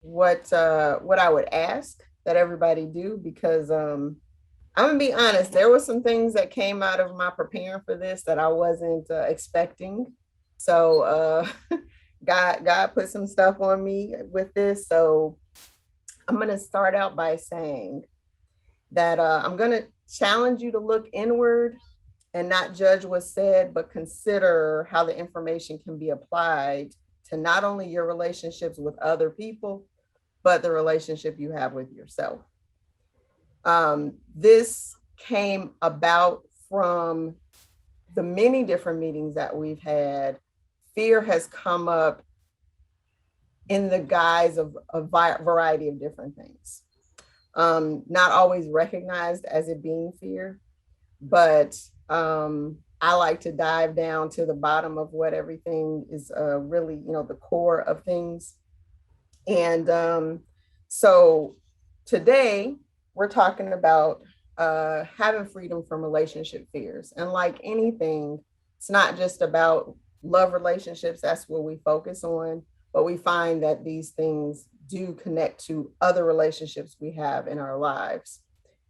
what I would ask that everybody do, because I'm gonna be honest, there were some things that came out of my preparing for this that I wasn't expecting. So God put some stuff on me with this. So I'm gonna start out by saying that I'm gonna challenge you to look inward and not judge what's said, but consider how the information can be applied to not only your relationships with other people, but the relationship you have with yourself. This came about from the many different meetings that we've had. Fear has come up in the guise of a variety of different things. Not always recognized as it being fear, but I like to dive down to the bottom of what everything is really, the core of things. And so today we're talking about having freedom from relationship fears. And like anything, it's not just about love relationships. That's what we focus on. But we find that these things do connect to other relationships we have in our lives.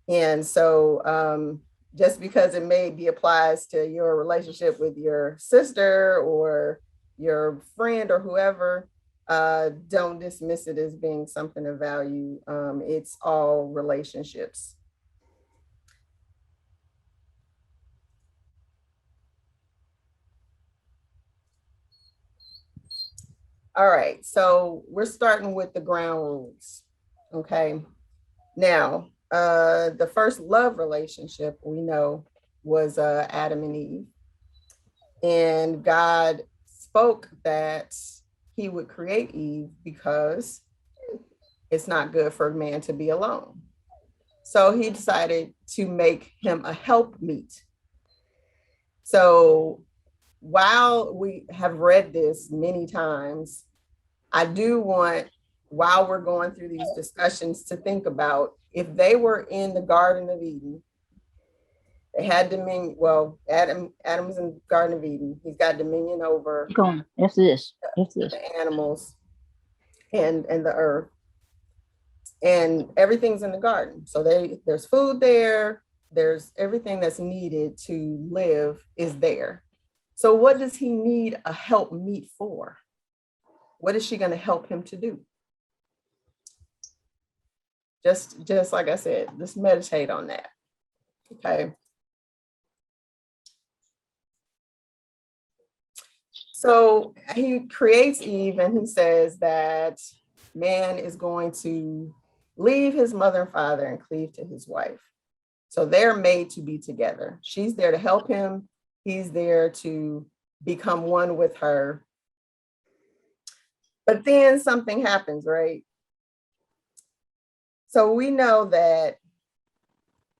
And so just because it maybe applies to your relationship with your sister or your friend or whoever, don't dismiss it as being something of value. It's all relationships. All right, so we're starting with the ground rules. Okay. Now, the first love relationship we know was Adam and Eve. And God spoke that he would create Eve because it's not good for a man to be alone. So he decided to make him a helpmeet. So while we have read this many times, I do want, while we're going through these discussions, to think about if they were in the Garden of Eden, they had dominion. Well, Adam's in the Garden of Eden. He's got dominion over the animals and the earth, and everything's in the garden. So there's food there. There's everything that's needed to live is there. So what does he need a help meet for? What is she going to help him to do? Just like I said, just meditate on that. Okay. So he creates Eve and he says that man is going to leave his mother and father and cleave to his wife. So they're made to be together. She's there to help him. He's there to become one with her. But then something happens, right? So we know that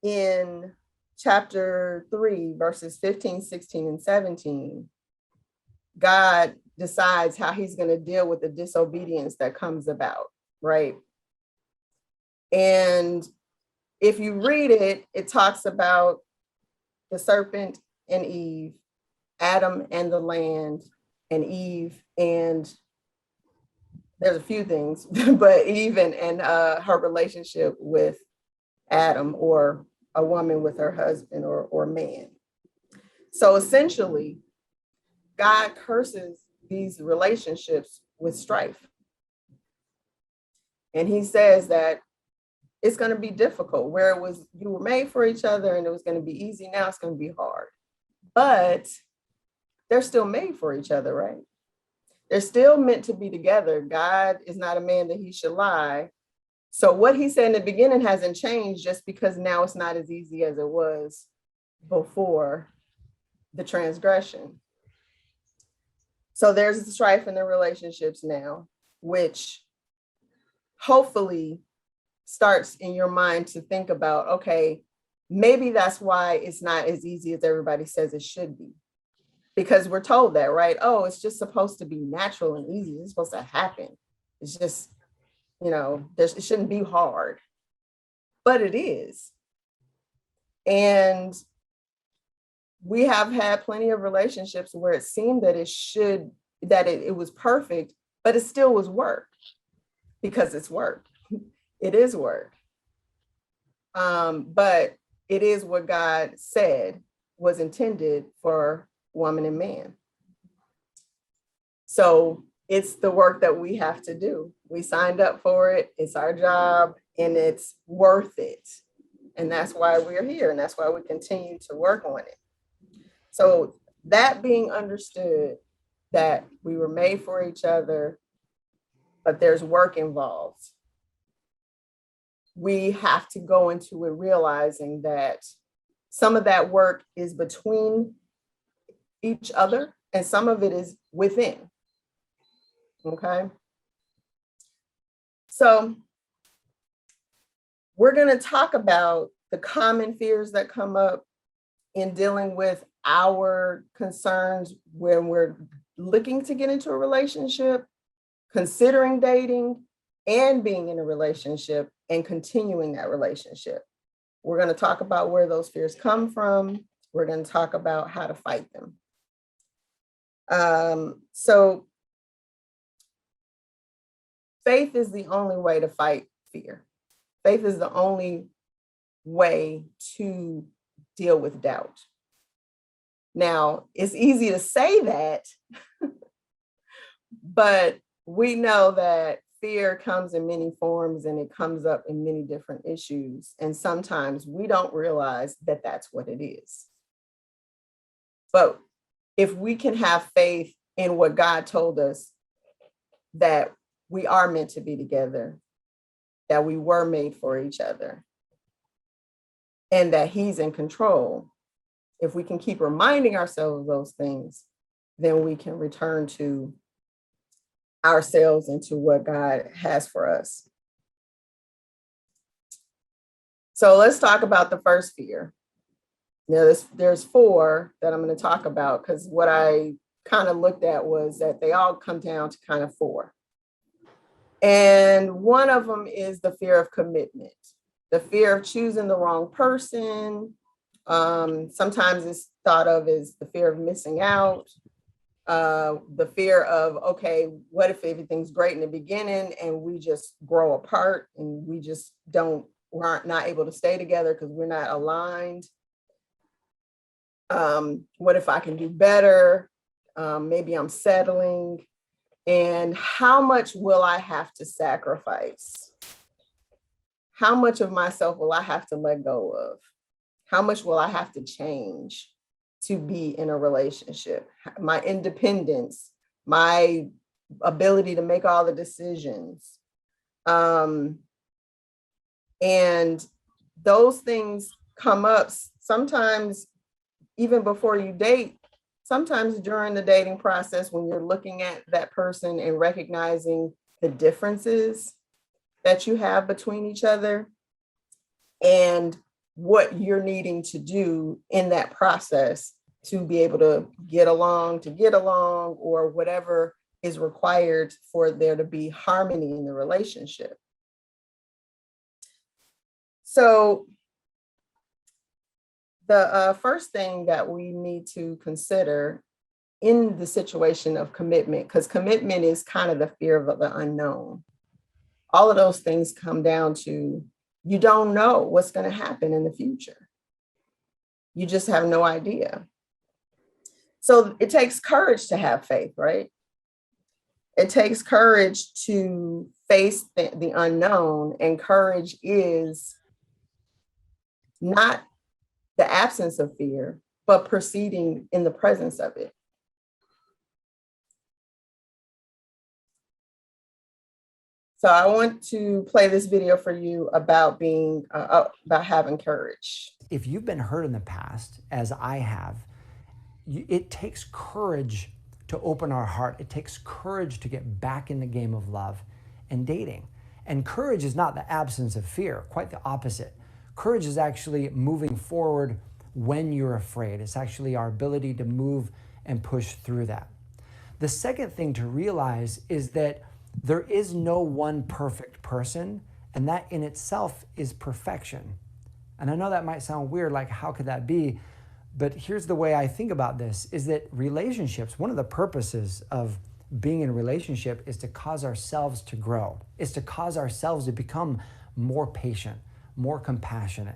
in chapter 3, verses 15, 16, and 17, God decides how he's going to deal with the disobedience that comes about, right? And if you read it, it talks about the serpent and Eve, Adam and the land, and Eve, and there's a few things, but Eve and her relationship with Adam, or a woman with her husband or man. So essentially, God curses these relationships with strife. And he says that it's going to be difficult. Where it was, you were made for each other and it was going to be easy, now it's going to be hard. But they're still made for each other, right? They're still meant to be together. God is not a man that he should lie. So what he said in the beginning hasn't changed, just because now it's not as easy as it was before the transgression. So there's the strife in the relationships now, which hopefully starts in your mind to think about, okay, maybe that's why it's not as easy as everybody says it should be. Because we're told that, right? Oh, it's just supposed to be natural and easy. It's supposed to happen. It's just, it shouldn't be hard, but it is. And we have had plenty of relationships where it seemed that it was perfect, but it still was work. because it's work. It is work. But it is what God said was intended for woman and man. So it's the work that we have to do. We signed up for it. It's our job and it's worth it. And that's why we're here. And that's why we continue to work on it. So that being understood, that we were made for each other, but there's work involved. We have to go into it realizing that some of that work is between each other and some of it is within. Okay. So we're going to talk about the common fears that come up in dealing with our concerns when we're looking to get into a relationship, considering dating, and being in a relationship and continuing that relationship. We're going to talk about where those fears come from. We're going to talk about how to fight them. So faith is the only way to fight fear. Faith is the only way to deal with doubt. Now, it's easy to say that, but we know that fear comes in many forms and it comes up in many different issues. And sometimes we don't realize that that's what it is. But if we can have faith in what God told us, that we are meant to be together, that we were made for each other, and that He's in control, if we can keep reminding ourselves of those things, then we can return to ourselves and to what God has for us. So let's talk about the first fear. Now, there's 4 that I'm going to talk about, because what I kind of looked at was that they all come down to kind of 4. And one of them is the fear of commitment, the fear of choosing the wrong person. Sometimes it's thought of as the fear of missing out, the fear of, okay, what if everything's great in the beginning and we just grow apart and we just we're not able to stay together because we're not aligned. What if I can do better? Maybe I'm settling. And how much will I have to sacrifice? How much of myself will I have to let go of? How much will I have to change to be in a relationship? My independence, my ability to make all the decisions. And those things come up sometimes even before you date, sometimes during the dating process, when you're looking at that person and recognizing the differences that you have between each other and what you're needing to do in that process to be able to get along, or whatever is required for there to be harmony in the relationship. So the first thing that we need to consider in the situation of commitment, because commitment is kind of the fear of the unknown. All of those things come down to, you don't know what's going to happen in the future. You just have no idea. So it takes courage to have faith, right? It takes courage to face the unknown, and courage is not the absence of fear, but proceeding in the presence of it. So I want to play this video for you about about having courage. If you've been hurt in the past, as I have, it takes courage to open our heart. It takes courage to get back in the game of love and dating. And courage is not the absence of fear, quite the opposite. Courage is actually moving forward when you're afraid. It's actually our ability to move and push through that. The second thing to realize is that there is no one perfect person, and that in itself is perfection. And I know that might sound weird, like how could that be? But here's the way I think about this, is that relationships, one of the purposes of being in a relationship is to cause ourselves to grow. It's to cause ourselves to become more patient, more compassionate,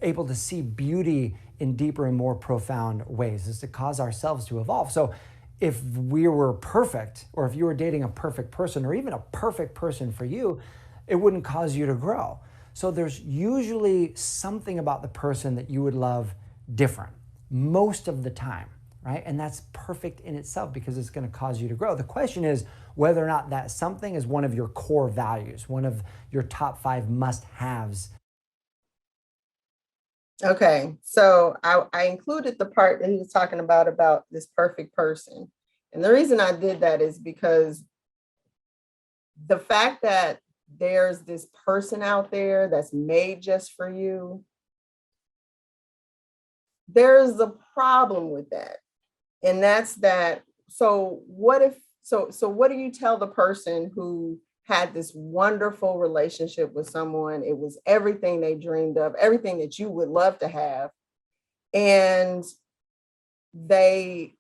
able to see beauty in deeper and more profound ways. It's to cause ourselves to evolve. So if we were perfect, or if you were dating a perfect person, or even a perfect person for you, it wouldn't cause you to grow. So there's usually something about the person that you would love different most of the time, right? And that's perfect in itself because it's going to cause you to grow. The question is whether or not that something is one of your core values, one of your top 5 must-haves. Okay, so I included the part that he was talking about this perfect person. And the reason I did that is because the fact that there's this person out there that's made just for you, there's a problem with that. And that's that. So what if, so what do you tell the person who had this wonderful relationship with someone? It was everything they dreamed of, everything that you would love to have, and they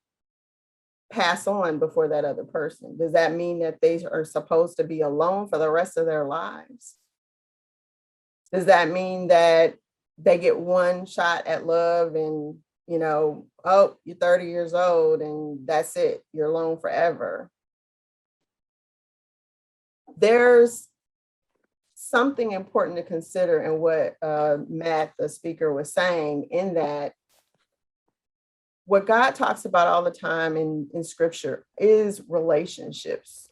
pass on before that other person. Does that mean that they are supposed to be alone for the rest of their lives? Does that mean that they get one shot at love and, you know, oh, you're 30 years old and that's it, you're alone forever? There's something important to consider in what Matt, the speaker, was saying, in that what God talks about all the time in scripture is relationships.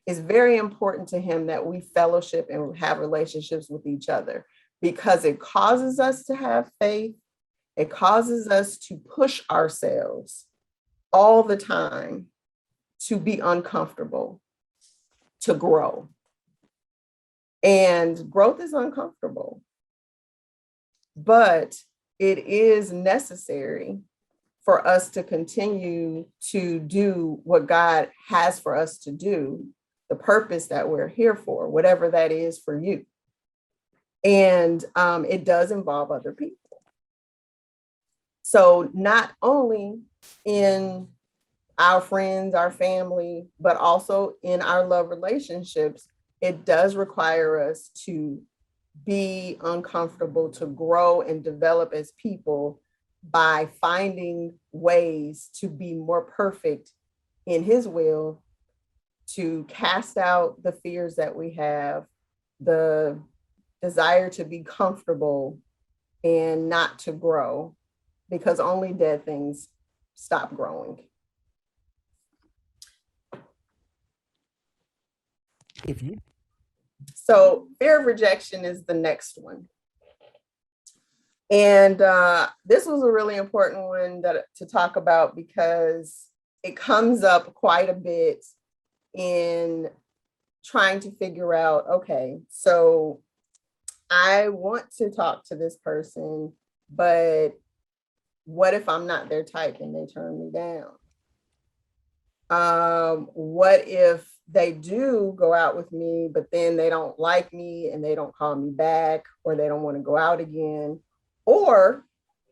It's very important to him that we fellowship and have relationships with each other, because it causes us to have faith. It causes us to push ourselves all the time, to be uncomfortable, to grow. And growth is uncomfortable, but it is necessary for us to continue to do what God has for us to do, the purpose that we're here for, whatever that is for you. And it does involve other people. So not only in our friends, our family, but also in our love relationships, it does require us to be uncomfortable, to grow and develop as people by finding ways to be more perfect in his will, to cast out the fears that we have, the desire to be comfortable and not to grow, because only dead things stop growing. So fear of rejection is the next one. And this was a really important one to talk about, because it comes up quite a bit in trying to figure out, okay, so I want to talk to this person, but what if I'm not their type and they turn me down? What if they do go out with me, but then they don't like me and they don't call me back, or they don't want to go out again? Or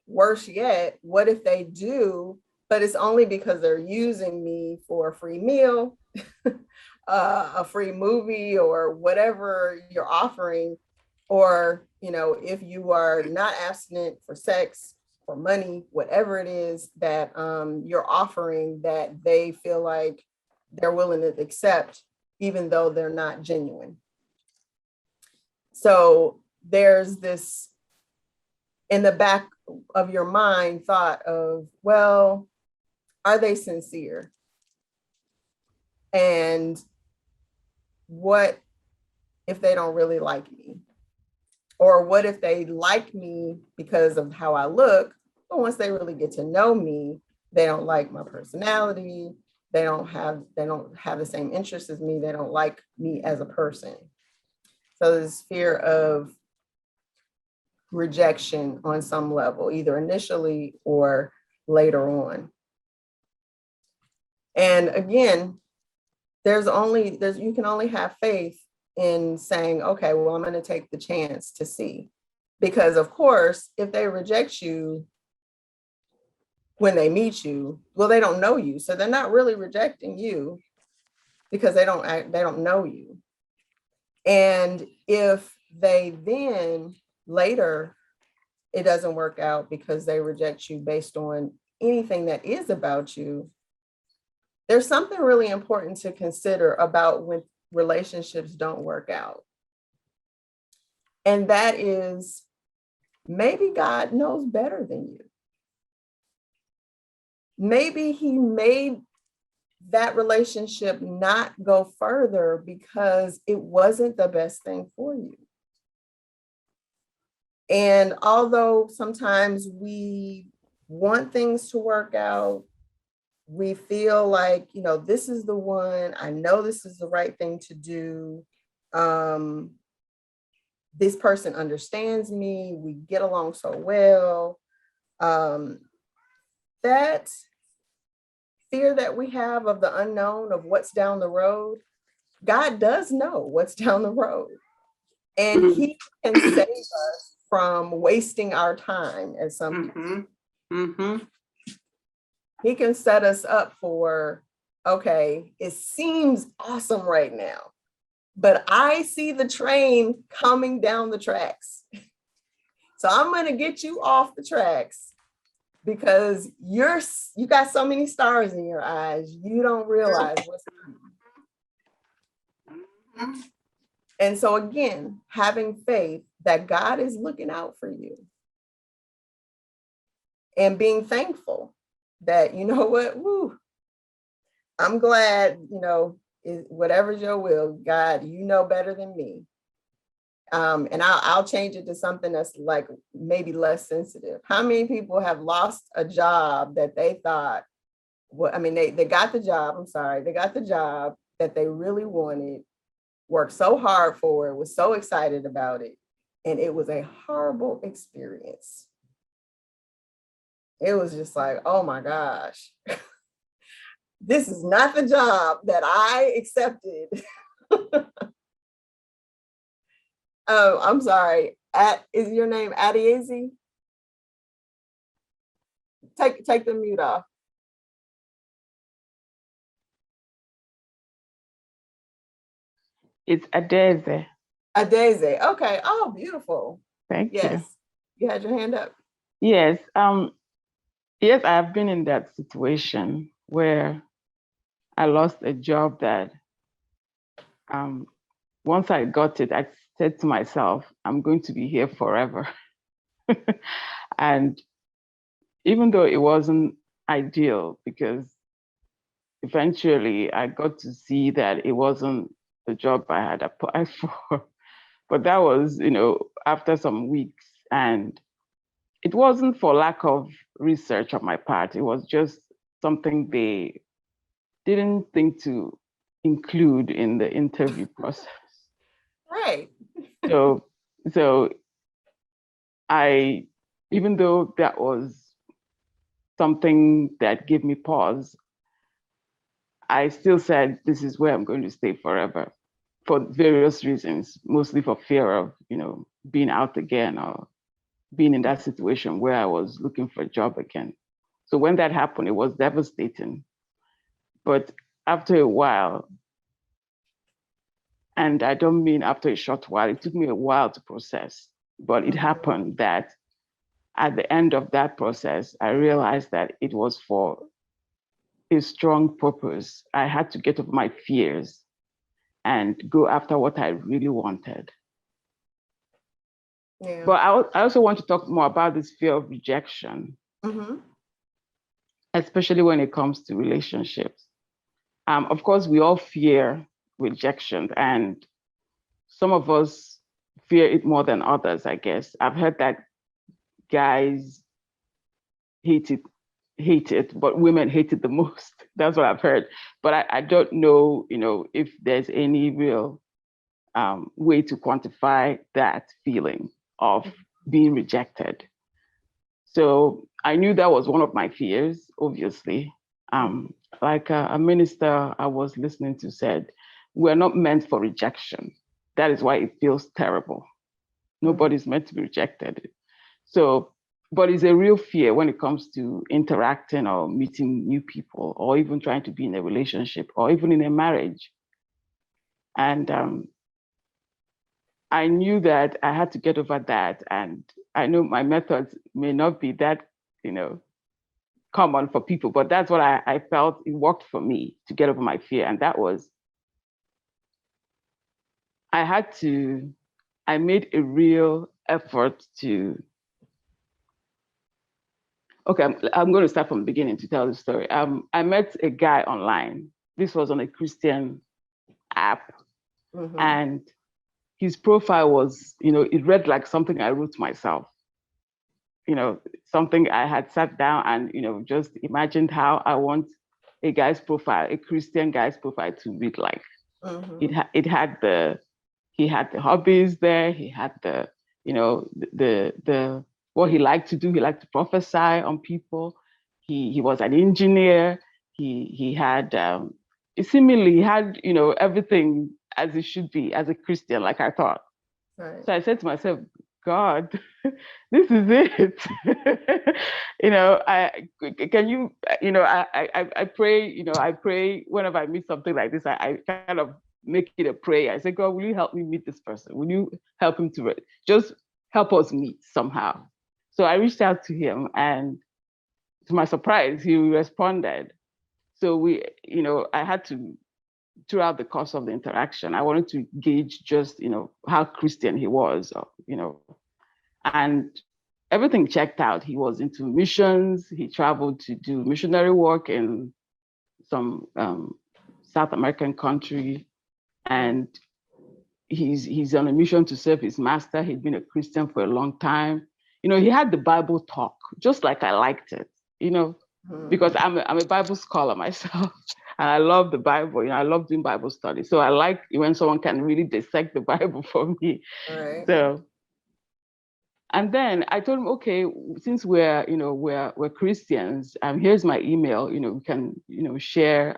worse yet, what if they do, but it's only because they're using me for a free meal, a free movie, or whatever you're offering? Or, you know, if you are not abstinent for sex, for money, whatever it is that you're offering, that they feel like they're willing to accept, even though they're not genuine. So there's this in the back of your mind thought of, well, are they sincere? And what if they don't really like me? Or what if they like me because of how I look, but once they really get to know me, they don't like my personality, they don't have the same interests as me, they don't like me as a person. So this fear of rejection on some level, either initially or later on. And again, you can only have faith in saying, okay, well, I'm going to take the chance to see. Because of course, if they reject you when they meet you, well, they don't know you. So they're not really rejecting you. because they don't know you. And if they then later it doesn't work out because they reject you based on anything that is about you, there's something really important to consider about when relationships don't work out. And that is, maybe God knows better than you. Maybe he made that relationship not go further because it wasn't the best thing for you. And although sometimes we want things to work out, we feel like, this is the one, I know this is the right thing to do. This person understands me, we get along so well. That fear that we have of the unknown, of what's down the road, God does know what's down the road. And he can save us from wasting our time at some point. He can set us up for, okay, it seems awesome right now, but I see the train coming down the tracks. So I'm going to get you off the tracks because you got so many stars in your eyes, you don't realize what's coming. And so again, having faith that God is looking out for you and being thankful that, you know what, I'm glad, whatever's your will, God, you know better than me. And I'll change it to something that's like maybe less sensitive. How many people have lost a job that they thought, they got the job, they got the job that they really wanted, worked so hard for it, was so excited about it, and it was a horrible experience. It was just like, oh my gosh, this is not the job that I accepted. Oh, I'm sorry. Is your name Adiezi? Take the mute off. It's Adeze. Adeze. Okay. Oh, beautiful. Thank you. You had your hand up. Yes. Yes, I've been in that situation where I lost a job that once I got it, I said to myself, I'm going to be here forever. And even though it wasn't ideal, because eventually I got to see that it wasn't the job I had applied for. But that was, after some weeks. And it wasn't for lack of research on my part. It was just something they didn't think to include in the interview process. Right. So even though that was something that gave me pause, I still said, this is where I'm going to stay forever for various reasons, mostly for fear of, being out again or being in that situation where I was looking for a job again. So when that happened, it was devastating. But after a while, and I don't mean after a short while, it took me a while to process, but it happened that at the end of that process, I realized that it was for a strong purpose. I had to get over my fears and go after what I really wanted. Yeah. But I also want to talk more about this fear of rejection, especially when it comes to relationships. Of course, we all fear rejection, and some of us fear it more than others, I guess. I've heard that guys hate it, but women hate it the most. That's what I've heard. But I don't know, if there's any real way to quantify that feeling of being rejected. So I knew that was one of my fears, obviously. Like a minister I was listening to said, we're not meant for rejection. That is why it feels terrible. Nobody's meant to be rejected. So, but it's a real fear when it comes to interacting or meeting new people, or even trying to be in a relationship, or even in a marriage. And I knew that I had to get over that. And I know my methods may not be that, common for people, but that's what I felt it worked for me to get over my fear. And that was, I made a real effort to, okay, I'm going to start from the beginning to tell the story. I met a guy online. This was on a Christian app. Mm-hmm. And his profile was, it read like something I wrote myself. Something I had sat down and, just imagined how I want a guy's profile, a Christian guy's profile to read like. Mm-hmm. He had the hobbies there. He had the what he liked to do. He liked to prophesy on people. He was an engineer. He had seemingly he had everything as it should be as a Christian, like I thought. Right. So I said to myself, God, this is it. I pray, I pray whenever I meet something like this, I kind of make it a prayer. I say, God, will you help me meet this person? Will you help him to just help us meet somehow? So I reached out to him, and to my surprise, he responded. So I had to, throughout the course of the interaction, I wanted to gauge just, how Christian he was, and everything checked out. He was into missions. He traveled to do missionary work in some South American country, and he's on a mission to serve his master. He'd been a Christian for a long time. He had the Bible talk, just like I liked it, because I'm a Bible scholar myself. And I love the Bible. I love doing Bible study. So I like when someone can really dissect the Bible for me. Right. So, and then I told him, okay, since we're Christians, here's my email. We can, share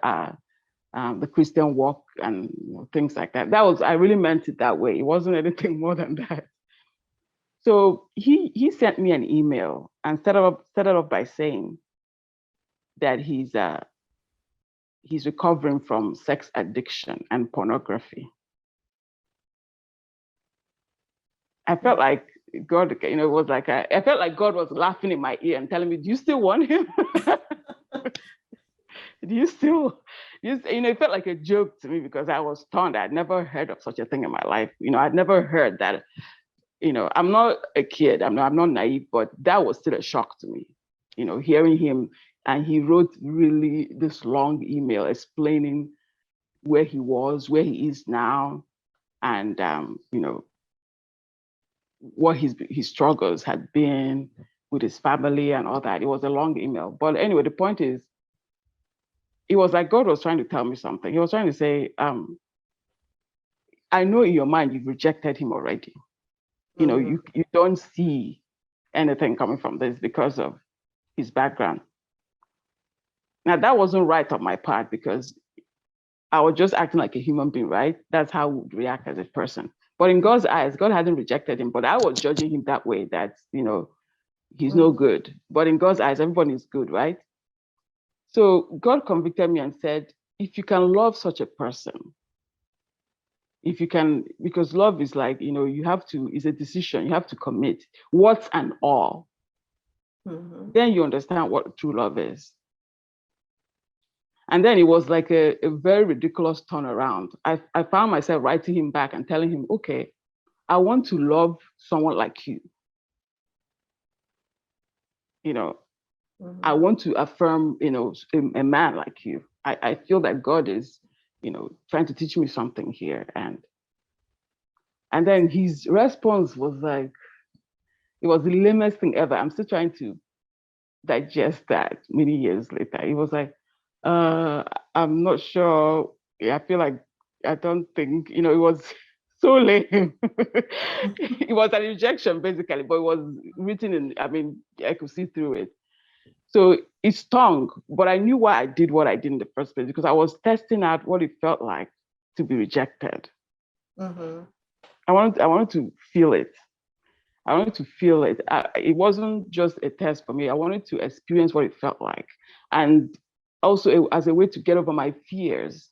the Christian walk and things like that. I really meant it that way. It wasn't anything more than that. So he sent me an email and started off by saying that he's recovering from sex addiction and pornography. I felt like God, was like, I felt like God was laughing in my ear and telling me, do you still want him? Do you still, it felt like a joke to me because I was stunned. I'd never heard of such a thing in my life. I'd never heard that, I'm not a kid, I'm not naive, but that was still a shock to me, hearing him. And he wrote really this long email explaining where he was, where he is now, and what his struggles had been with his family and all that. It was a long email. But anyway, the point is, it was like God was trying to tell me something. He was trying to say, I know in your mind you've rejected him already. You don't see anything coming from this because of his background. Now, that wasn't right on my part because I was just acting like a human being, right? That's how I would react as a person. But in God's eyes, God hadn't rejected him, but I was judging him that way, that, he's no good. But in God's eyes, everybody is good, right? So God convicted me and said, if you can love such a person, if you can, because love is like, you have to, it's a decision, you have to commit, what's and all. Then you understand what true love is. And then it was like a very ridiculous turnaround. I found myself writing him back and telling him, okay, I want to love someone like you. I want to affirm, a man like you. I feel that God is, trying to teach me something here. And then his response was like, it was the lamest thing ever. I'm still trying to digest that many years later. He was like, I'm not sure. I feel like I don't think, it was so lame. It was a rejection basically, but it was written in, I could see through it. So it stung, but I knew why I did what I did in the first place, because I was testing out what it felt like to be rejected. I wanted to feel it. I wanted to feel it. It wasn't just a test for me. I wanted to experience what it felt like. And also as a way to get over my fears.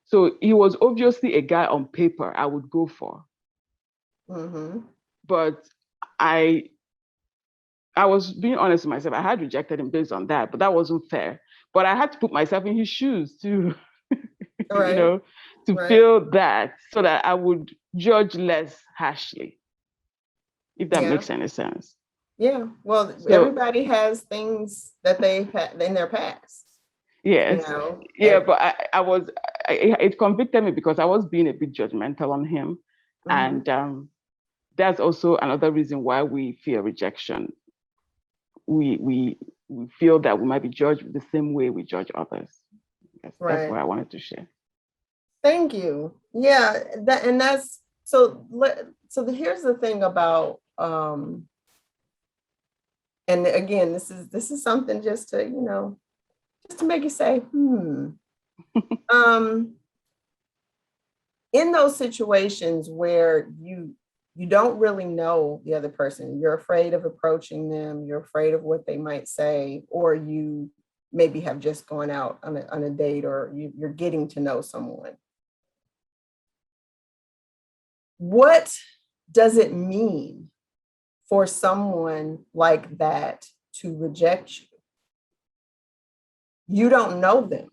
So he was obviously a guy on paper I would go for. Mm-hmm. But I was being honest with myself. I had rejected him based on that, but that wasn't fair. But I had to put myself in his shoes to, Right. to Right. feel that, so that I would judge less harshly, if that Yeah. makes any sense. Yeah. Well, So everybody has things that they've had in their past, you yes, know. yeah, but it convicted me because I was being a bit judgmental on him, Mhm. and that's also another reason why we fear rejection. We feel that we might be judged the same way we judge others. That's Right. what I wanted to share. Thank you. Yeah, that's so here's the thing about and again, this is something just to, just to make you say, Um, in those situations where you don't really know the other person, you're afraid of approaching them, you're afraid of what they might say, or you maybe have just gone out on a date, or you're getting to know someone. What does it mean for someone like that to reject you? You don't know them.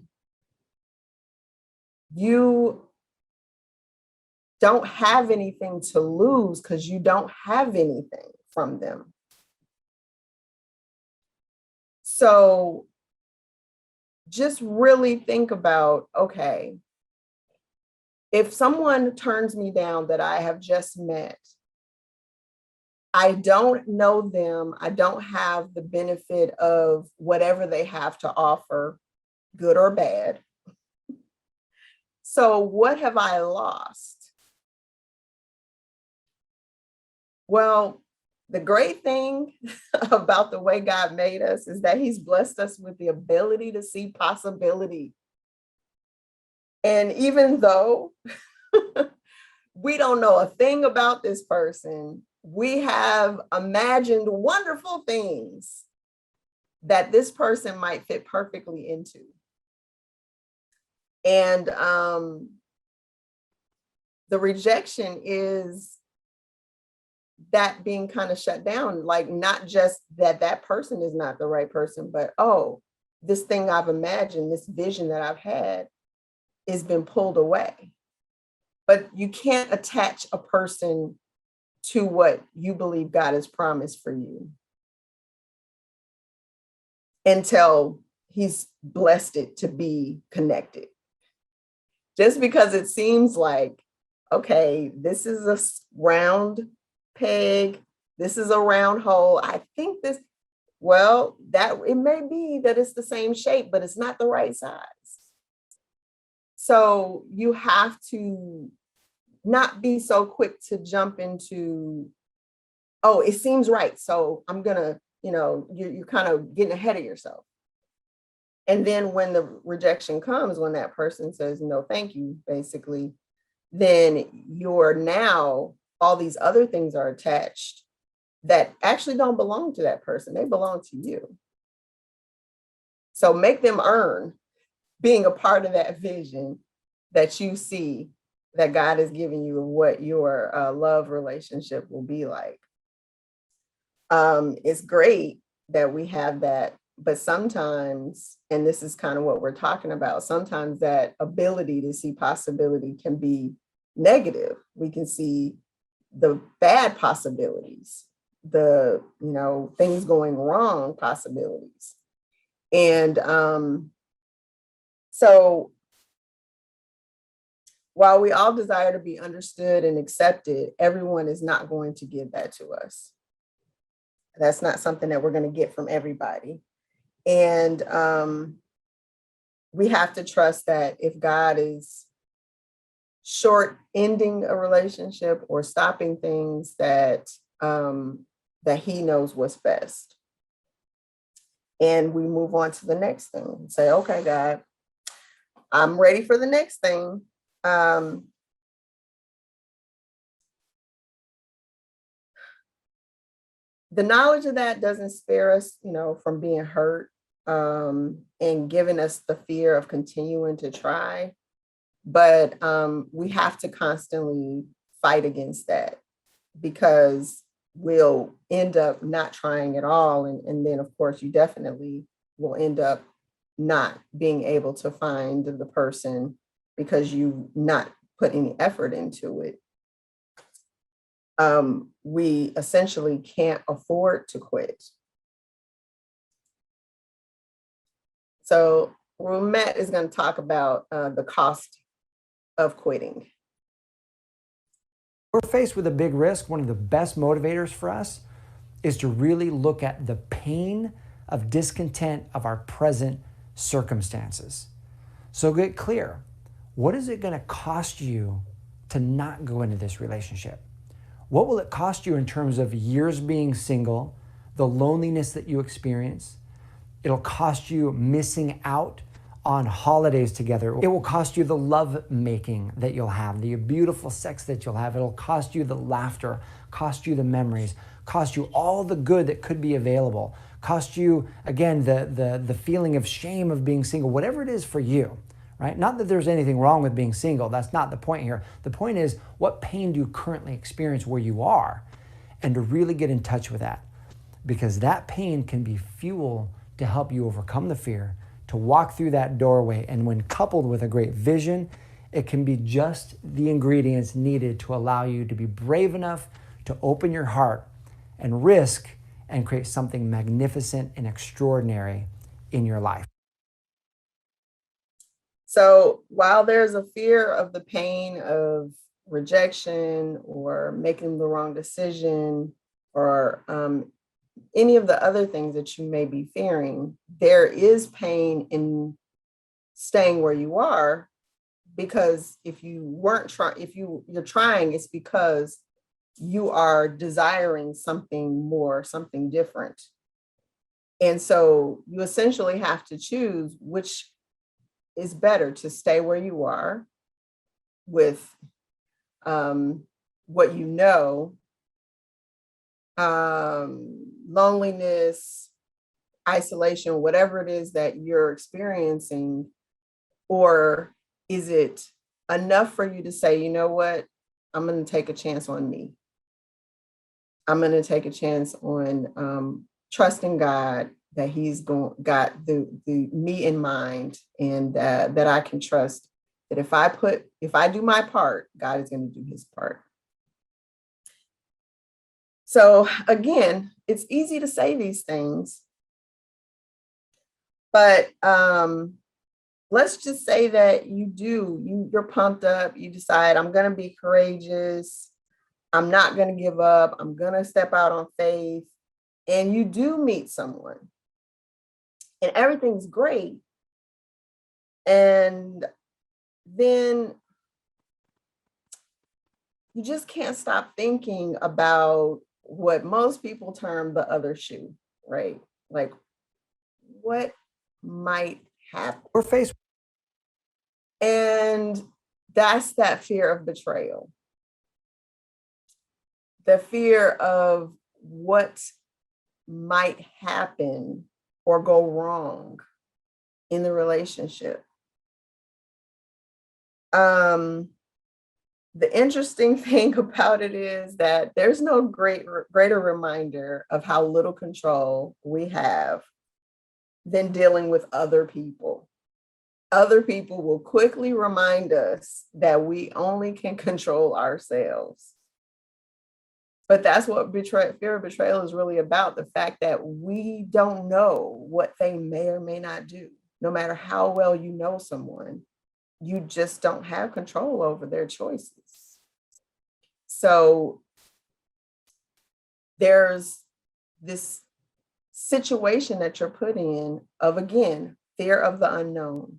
You don't have anything to lose because you don't have anything from them. So just really think about, okay, if someone turns me down that I have just met, I don't know them, I don't have the benefit of whatever they have to offer, good or bad. So what have I lost? Well, the great thing about the way God made us is that he's blessed us with the ability to see possibility. And even though we don't know a thing about this person, we have imagined wonderful things that this person might fit perfectly into. And the rejection is that being kind of shut down, like not just that person is not the right person, but oh, this thing I've imagined, this vision that I've had has been pulled away. But you can't attach a person to what you believe God has promised for you until he's blessed it to be connected. Just because it seems like, okay, this is a round peg, this is a round hole. I think this, well, that it may be that it's the same shape, but it's not the right size. So you have to not be so quick to jump into, oh, it seems right, so I'm gonna, you're kind of getting ahead of yourself. And then when the rejection comes, when that person says no thank you, basically, then you're now, all these other things are attached that actually don't belong to that person, they belong to you. So make them earn being a part of that vision that you see that God has given you of what your love relationship will be like. It's great that we have that, but sometimes, and this is kind of what we're talking about, sometimes that ability to see possibility can be negative. We can see the bad possibilities, the, things going wrong possibilities. And so while we all desire to be understood and accepted, everyone is not going to give that to us. That's not something that we're going to get from everybody. And we have to trust that if God is short ending a relationship or stopping things, that that he knows what's best. And we move on to the next thing and say, okay, God, I'm ready for the next thing. The knowledge of that doesn't spare us, from being hurt, and giving us the fear of continuing to try. But we have to constantly fight against that, because we'll end up not trying at all. And then, of course, you definitely will end up not being able to find the person because you not put any effort into it. We essentially can't afford to quit. So Matt is going to talk about the cost of quitting. We're faced with a big risk. One of the best motivators for us is to really look at the pain of discontent of our present circumstances. So get clear. What is it going to cost you to not go into this relationship? What will it cost you in terms of years being single, the loneliness that you experience? It'll cost you missing out on holidays together. It will cost you the love making that you'll have, the beautiful sex that you'll have. It'll cost you the laughter, cost you the memories, cost you all the good that could be available, cost you, again, the feeling of shame of being single, whatever it is for you, right? Not that there's anything wrong with being single. That's not the point here. The point is, what pain do you currently experience where you are? And to really get in touch with that, because that pain can be fuel to help you overcome the fear, to walk through that doorway. And when coupled with a great vision, it can be just the ingredients needed to allow you to be brave enough to open your heart and risk and create something magnificent and extraordinary in your life. So while there's a fear of the pain of rejection or making the wrong decision or any of the other things that you may be fearing, there is pain in staying where you are, because if you weren't trying, if you're trying, it's because you are desiring something more, something different. And so you essentially have to choose which is better, to stay where you are with what you know, loneliness, isolation, whatever it is that you're experiencing, or is it enough for you to say, you know what, I'm going to take a chance on me. I'm going to take a chance on trusting God that He's got the me in mind, and that I can trust that if I do my part, God is going to do His part. So again, it's easy to say these things, but let's just say that you're pumped up. You decide, I'm going to be courageous. I'm not going to give up. I'm going to step out on faith. And you do meet someone and everything's great. And then you just can't stop thinking about what most people term the other shoe, right? Like, what might happen? We're faced. And that's that fear of betrayal. The fear of what might happen or go wrong in the relationship. The interesting thing about it is that there's no greater reminder of how little control we have than dealing with other people. Other people will quickly remind us that we only can control ourselves. But that's what fear of betrayal is really about. The fact that we don't know what they may or may not do. No matter how well you know someone, you just don't have control over their choices. So there's this situation that you're put in of, again, fear of the unknown.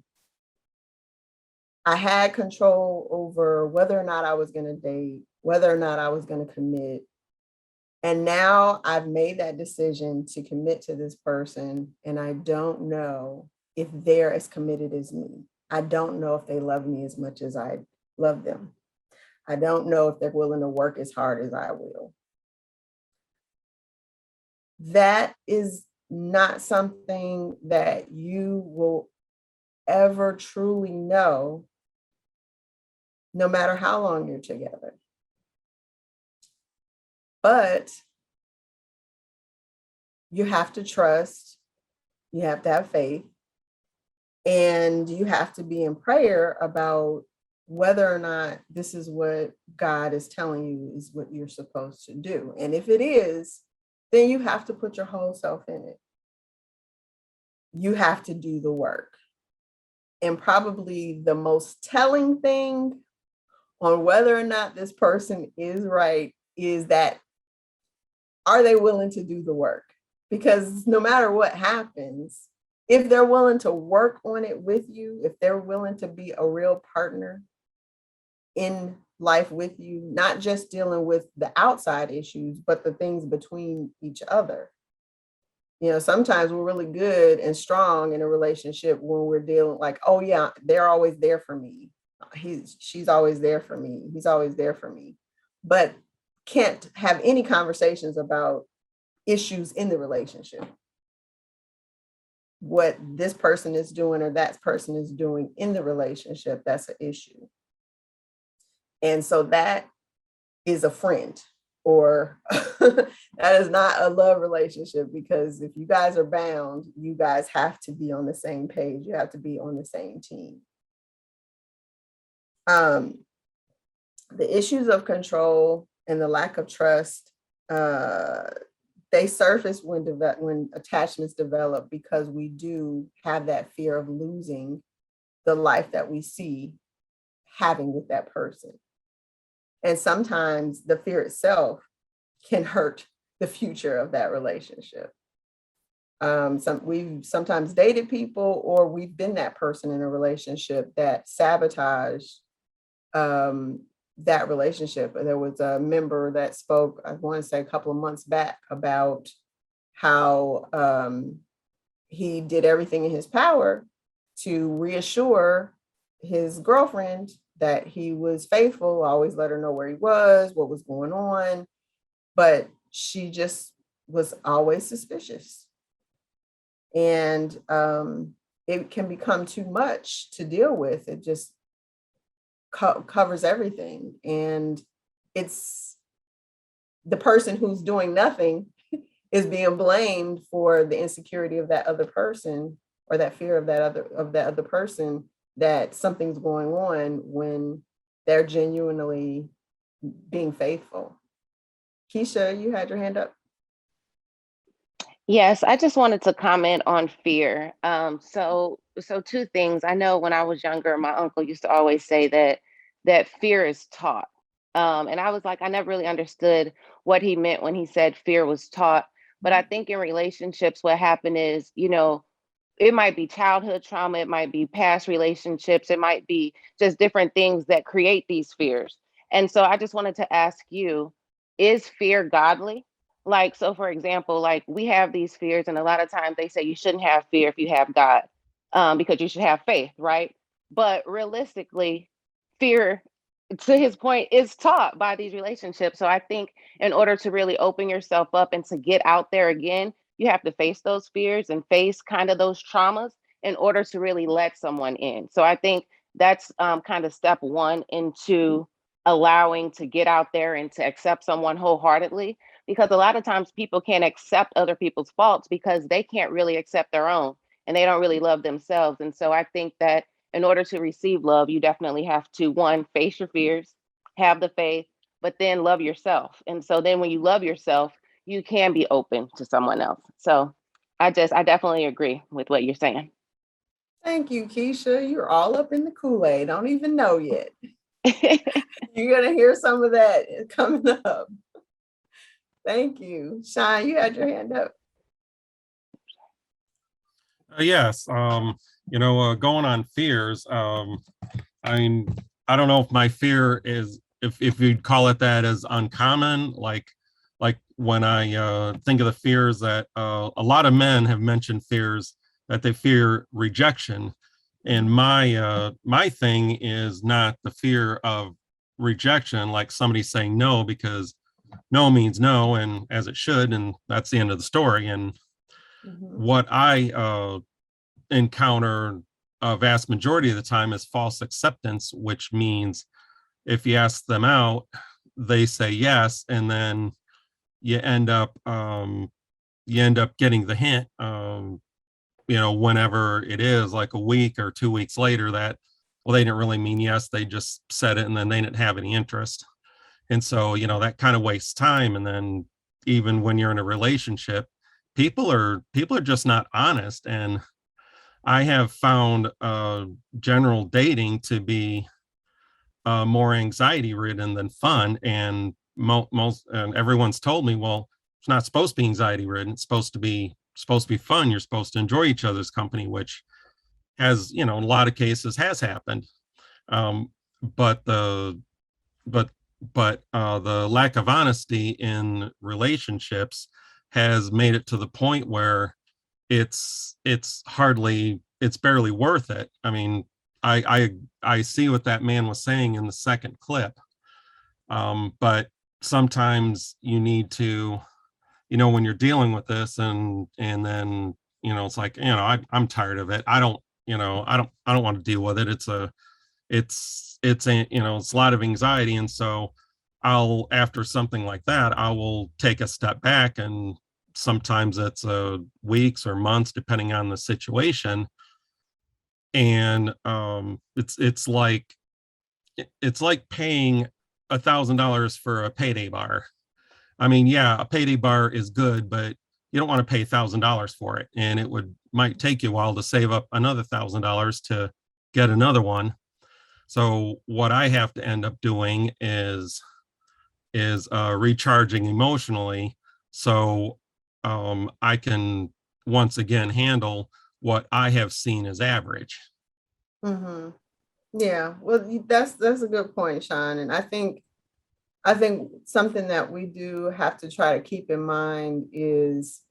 I had control over whether or not I was going to date, whether or not I was going to commit. And now I've made that decision to commit to this person, and I don't know if they're as committed as me. I don't know if they love me as much as I love them. I don't know if they're willing to work as hard as I will. That is not something that you will ever truly know no matter how long you're together. But you have to trust, you have to have faith, and you have to be in prayer about whether or not this is what God is telling you is what you're supposed to do. And if it is, then you have to put your whole self in it. You have to do the work. And probably the most telling thing on whether or not this person is right is that, are they willing to do the work? Because no matter what happens, if they're willing to work on it with you, if they're willing to be a real partner in life with you, not just dealing with the outside issues, but the things between each other. You know, sometimes we're really good and strong in a relationship when we're dealing like, oh yeah, they're always there for me. She's always there for me. He's always there for me. But can't have any conversations about issues in the relationship. What this person is doing or that person is doing in the relationship, that's an issue. And so that is a friend, or that is not a love relationship, because if you guys are bound, you guys have to be on the same page. You have to be on the same team. The issues of control and the lack of trust, they surface when attachments develop, because we do have that fear of losing the life that we see having with that person. And sometimes the fear itself can hurt the future of that relationship. We've sometimes dated people, or we've been that person in a relationship that sabotaged that relationship. There was a member that spoke, I want to say a couple of months back, about how he did everything in his power to reassure his girlfriend that he was faithful, always let her know where he was, what was going on. But she just was always suspicious. And it can become too much to deal with. It just covers everything. And it's the person who's doing nothing is being blamed for the insecurity of that other person, or that fear of that other person, that something's going on when they're genuinely being faithful. Keisha, you had your hand up. Yes, I just wanted to comment on fear. So two things. I know when I was younger, my uncle used to always say that fear is taught. And I was like, I never really understood what he meant when he said fear was taught. But I think in relationships, what happened is, it might be childhood trauma, it might be past relationships, it might be just different things that create these fears. And so I just wanted to ask you, is fear godly? Like, so for example, like we have these fears, and a lot of times they say you shouldn't have fear if you have God, because you should have faith, right? But realistically, fear, to his point, is taught by these relationships. So I think in order to really open yourself up and to get out there again, you have to face those fears and face kind of those traumas in order to really let someone in. So I think that's kind of step one into allowing to get out there and to accept someone wholeheartedly, because a lot of times people can't accept other people's faults because they can't really accept their own, and they don't really love themselves. And so I think that in order to receive love, you definitely have to, one, face your fears, have the faith, but then love yourself. And so then when you love yourself, you can be open to someone else. So I definitely agree with what you're saying. Thank you, Keisha. You're all up in the Kool-Aid. Don't even know yet. You're going to hear some of that coming up. Thank you. Sean, you had your hand up. Yes. Going on fears. I mean, I don't know if my fear is, if you'd call it that, as uncommon. Like when I think of the fears that a lot of men have mentioned, fears that they fear rejection. And my thing is not the fear of rejection, like somebody saying no, because no means no, and as it should, and that's the end of the story. And what I encounter a vast majority of the time is false acceptance, which means if you ask them out, they say yes, and then you end up getting the hint, whenever it is, like a week or 2 weeks later, that, well, they didn't really mean yes, they just said it, and then they didn't have any interest. And so, that kind of wastes time. And then even when you're in a relationship, people are just not honest. And I have found general dating to be more anxiety ridden than fun. And most and everyone's told me, well, it's not supposed to be anxiety ridden. It's supposed to be fun. You're supposed to enjoy each other's company, which has, in a lot of cases has happened. But the lack of honesty in relationships has made it to the point where it's barely worth it. I mean, I see what that man was saying in the second clip. But sometimes you need to, when you're dealing with this, and then, it's like, I'm tired of it. I don't want to deal with it. It's a lot of anxiety. And so after something like that, I will take a step back, and sometimes it's weeks or months, depending on the situation. And it's like paying $1,000 for a payday bar. I mean, yeah, a payday bar is good, but you don't want to pay $1,000 for it. And it might take you a while to save up another $1,000 to get another one. So what I have to end up doing is recharging emotionally, so I can once again handle what I have seen as average. Mm-hmm. Yeah, well, that's a good point, Sean. And I think something that we do have to try to keep in mind is,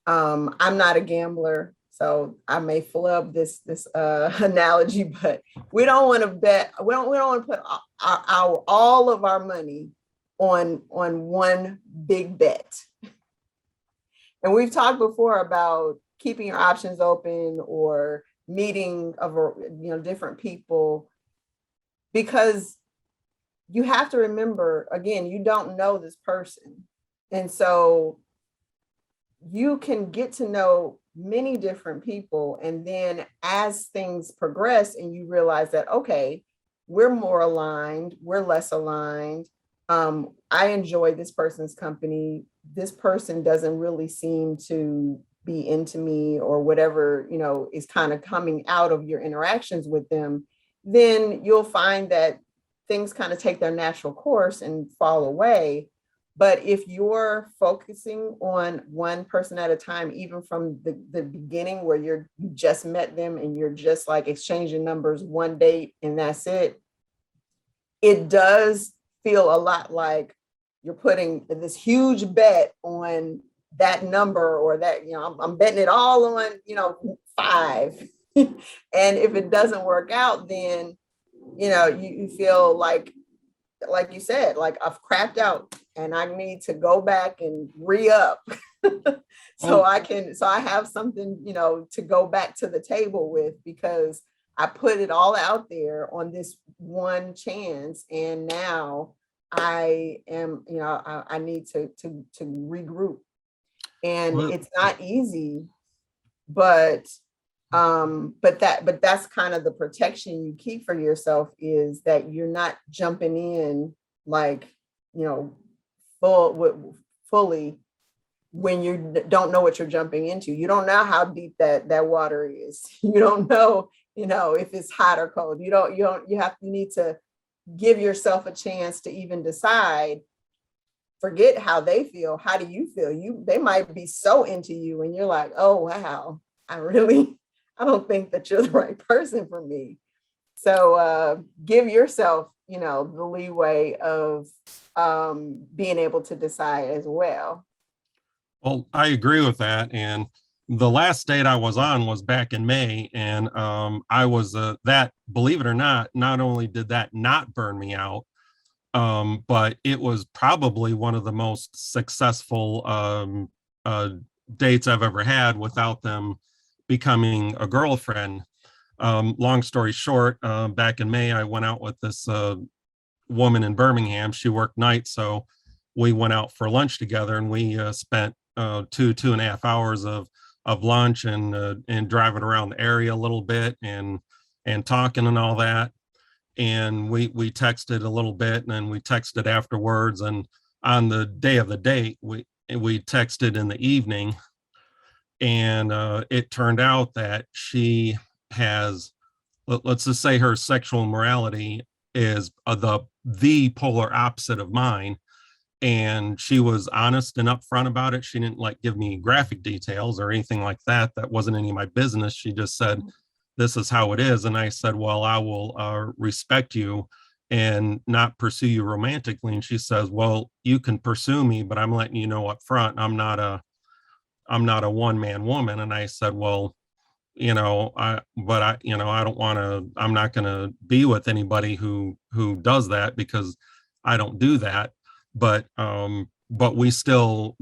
I'm not a gambler, so I may flub this analogy, but we don't want to bet. We don't want to put our all of our money on one big bet. And we've talked before about keeping your options open, or meeting different people, because you have to remember, again, you don't know this person. And so you can get to know many different people. And then as things progress and you realize that, okay, we're more aligned, we're less aligned. I enjoy this person's company. This person doesn't really seem to be into me, or whatever, is kind of coming out of your interactions with them. Then you'll find that things kind of take their natural course and fall away. But if you're focusing on one person at a time, even from the beginning, where you just met them and you're just like exchanging numbers, one date, and that's it, it does feel a lot like you're putting this huge bet on that number, or that, I'm betting it all on, 5. And if it doesn't work out, then, you feel like you said, like, I've crapped out and I need to go back and re-up. so I have something, to go back to the table with, because I put it all out there on this one chance. And now I am, I need to regroup. And it's not easy, but that's kind of the protection you keep for yourself, is that you're not jumping in like, fully, when you don't know what you're jumping into. You don't know how deep that water is. You don't know, if it's hot or cold. You need to give yourself a chance to even decide. Forget how they feel. How do you feel? They might be so into you and you're like, oh, wow, I don't think that you're the right person for me. So give yourself, the leeway of being able to decide as well. Well, I agree with that. And the last date I was on was back in May. And I was that, believe it or not only did that not burn me out, but it was probably one of the most successful dates I've ever had without them becoming a girlfriend. Long story short, back in May, I went out with this woman in Birmingham. She worked nights, so we went out for lunch together, and we spent 2.5 hours of lunch and driving around the area a little bit and talking and all that. And we texted a little bit, and then we texted afterwards. And on the day of the date, we texted in the evening, and it turned out that she has, let's just say, her sexual morality is the polar opposite of mine. And she was honest and upfront about it. She didn't like give me graphic details or anything like that. That wasn't any of my business. She just said, this is how it is. And I said, well, I will respect you and not pursue you romantically. And she says, well, you can pursue me, but I'm letting you know up front, I'm not a one-man woman. And I said, well, I don't want to, I'm not going to be with anybody who does that, because I don't do that. But we still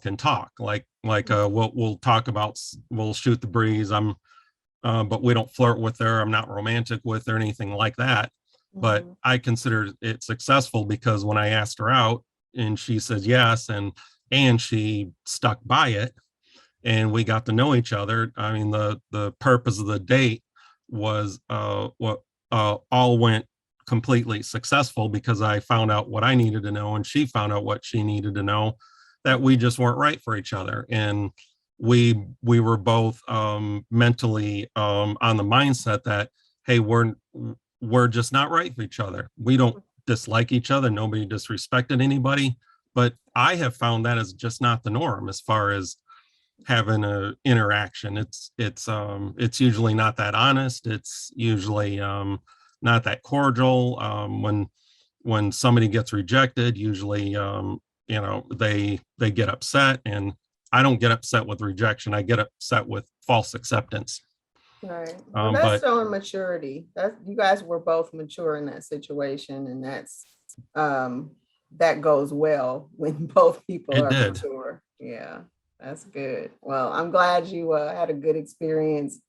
can talk, we'll talk about, we'll shoot the breeze. But we don't flirt with her. I'm not romantic with her, anything like that. But I consider it successful, because when I asked her out and she said yes, and she stuck by it, and we got to know each other. I mean, the purpose of the date was all went completely successful, because I found out what I needed to know, and she found out what she needed to know, that we just weren't right for each other. And we were both mentally on the mindset that, hey, we're just not right for each other. We don't dislike each other. Nobody disrespected anybody. But I have found that is just not the norm as far as having an interaction. It's usually not that honest. It's usually not that cordial. When somebody gets rejected, usually they get upset, and I don't get upset with rejection. I get upset with false acceptance. Right. Well, that's showing maturity. That you guys were both mature in that situation, and that's that goes well when both people are mature. Yeah, that's good. Well, I'm glad you had a good experience,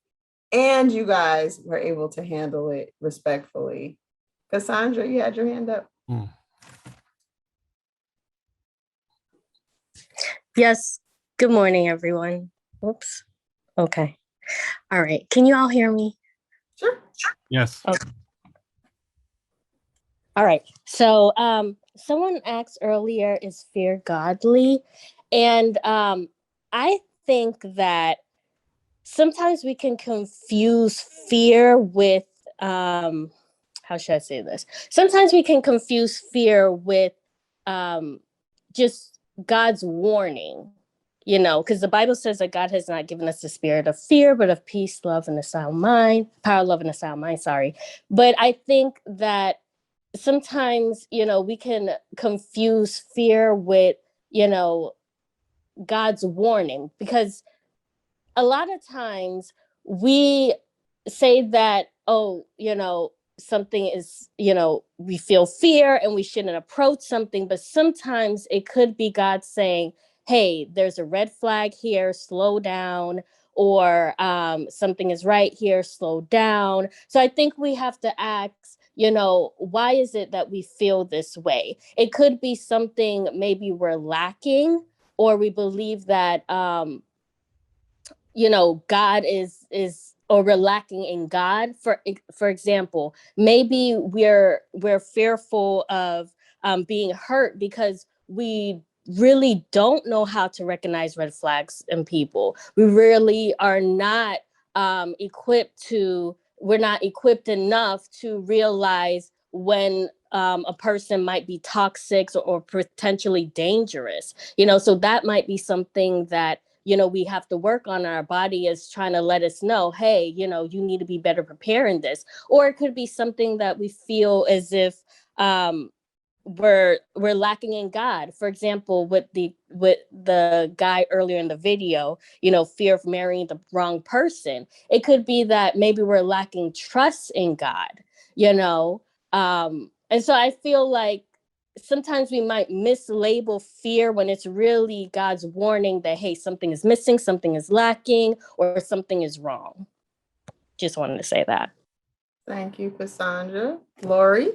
and you guys were able to handle it respectfully. Cassandra, you had your hand up. Yes. Good morning, everyone. Whoops. Okay. All right. Can you all hear me? Sure. Yes. Okay. All right. So someone asked earlier, is fear godly? And I think that sometimes we can confuse fear with, how should I say this? Sometimes we can confuse fear with just God's warning, because the Bible says that God has not given us the spirit of fear, but of peace, love, and a sound mind, power, love, and a sound mind, sorry. But I think that sometimes, we can confuse fear with, God's warning, because a lot of times we say that, something is, we feel fear and we shouldn't approach something, but sometimes it could be God saying, hey, there's a red flag here, slow down, or something is right here, slow down. So I think we have to ask, why is it that we feel this way? It could be something maybe we're lacking, or we believe that, God is or we're lacking in God. For example, maybe we're fearful of being hurt because we really don't know how to recognize red flags in people. We really are not we're not equipped enough to realize when a person might be toxic or potentially dangerous, so that might be something that we have to work on. Our body is trying to let us know, hey, you need to be better preparing this. Or it could be something that we feel as if we're lacking in God. For example, with the guy earlier in the video, fear of marrying the wrong person. It could be that maybe we're lacking trust in God, and so I feel like sometimes we might mislabel fear when it's really God's warning that, hey, something is missing, something is lacking, or something is wrong. Just wanted to say that. Thank you, Cassandra. Lori?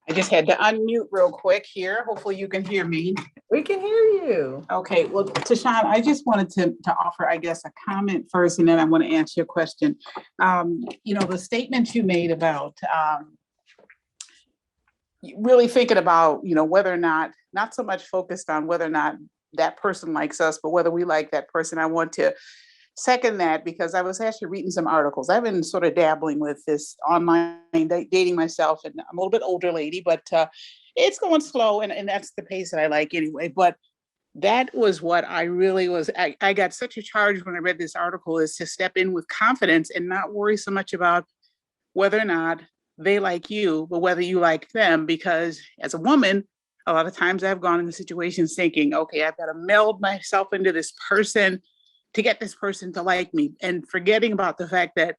I just had to unmute real quick here. Hopefully you can hear me. We can hear you. Okay, well, Tashawn, I just wanted to offer, I guess, a comment first, and then I want to answer your question. The statement you made about really thinking about, whether or not so much focused on whether or not that person likes us, but whether we like that person. I want to second that because I was actually reading some articles. I've been sort of dabbling with this online dating myself, and I'm a little bit older lady, but it's going slow, and that's the pace that I like anyway. But that was what I really was. I got such a charge when I read this article, is to step in with confidence and not worry so much about whether or not they like you, but whether you like them. Because as a woman, a lot of times I've gone into situations thinking, okay, I've got to meld myself into this person to get this person to like me, and forgetting about the fact that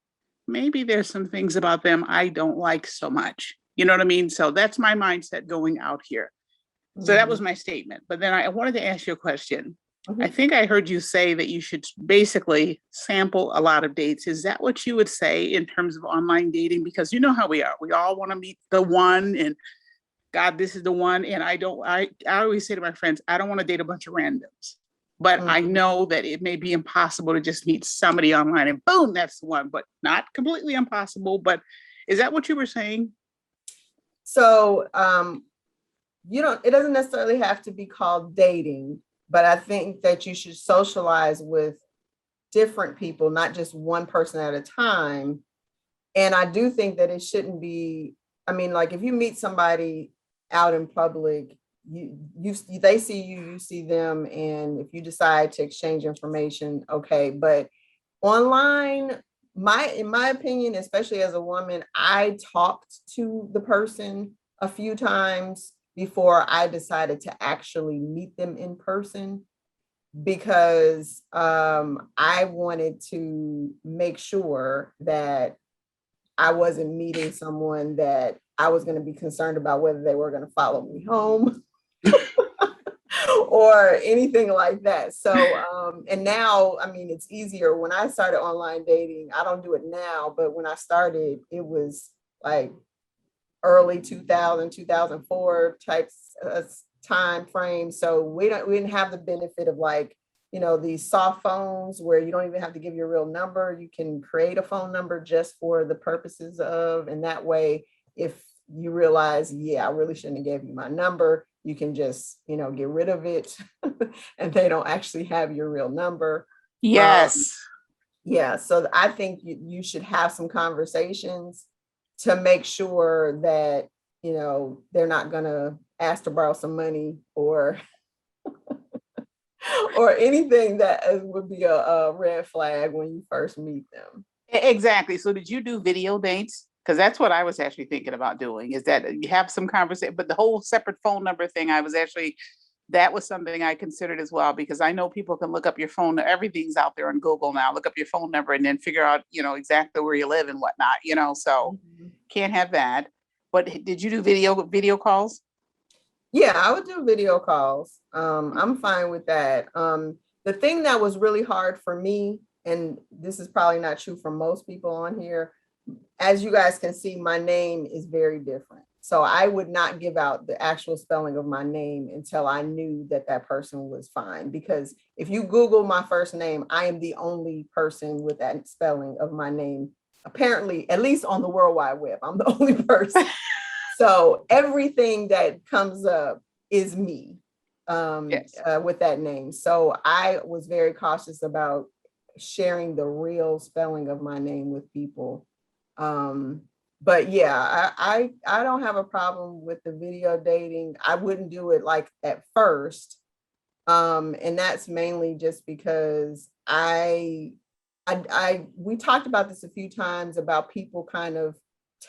maybe there's some things about them I don't like so much. You know what I mean? So that's my mindset going out here. So that was my statement. But then I wanted to ask you a question. I think I heard you say that you should basically sample a lot of dates. Is that what you would say in terms of online dating? Because you know how we are. We all want to meet the one, and God, this is the one. And I always say to my friends, I don't want to date a bunch of randoms. But I know that it may be impossible to just meet somebody online and boom, that's the one, but not completely impossible. But is that what you were saying? So, it doesn't necessarily have to be called dating, but I think that you should socialize with different people, not just one person at a time. And I do think that it shouldn't be, like if you meet somebody out in public, they see you, you see them, and if you decide to exchange information, okay. But online, in my opinion, especially as a woman, I talked to the person a few times before I decided to actually meet them in person, because I wanted to make sure that I wasn't meeting someone that I was going to be concerned about whether they were going to follow me home or anything like that. So, and now, it's easier. When I started online dating, I don't do it now, but when I started, it was like early 2000, 2004 types time frame. So we didn't have the benefit of these soft phones where you don't even have to give your real number. You can create a phone number just for the purposes of, and that way, if you realize, I really shouldn't have gave you my number, you can just, get rid of it and they don't actually have your real number. Yes. So I think you should have some conversations to make sure that, they're not going to ask to borrow some money or or anything that would be a red flag when you first meet them. Exactly. So did you do video dates? Because that's what I was actually thinking about doing, is that you have some conversation, but the whole separate phone number thing, that was something I considered as well, because I know people can look up your phone. Everything's out there on Google now. Look up your phone number and then figure out, exactly where you live and whatnot, so can't have that. But did you do video calls? Yeah, I would do video calls. I'm fine with that. The thing that was really hard for me, and this is probably not true for most people on here, as you guys can see, my name is very different. So I would not give out the actual spelling of my name until I knew that that person was fine. Because if you Google my first name, I am the only person with that spelling of my name. Apparently, at least on the World Wide Web, I'm the only person. So everything that comes up is me with that name. So I was very cautious about sharing the real spelling of my name with people. But yeah, I don't have a problem with the video dating. I wouldn't do it like at first. And that's mainly just because we talked about this a few times about people kind of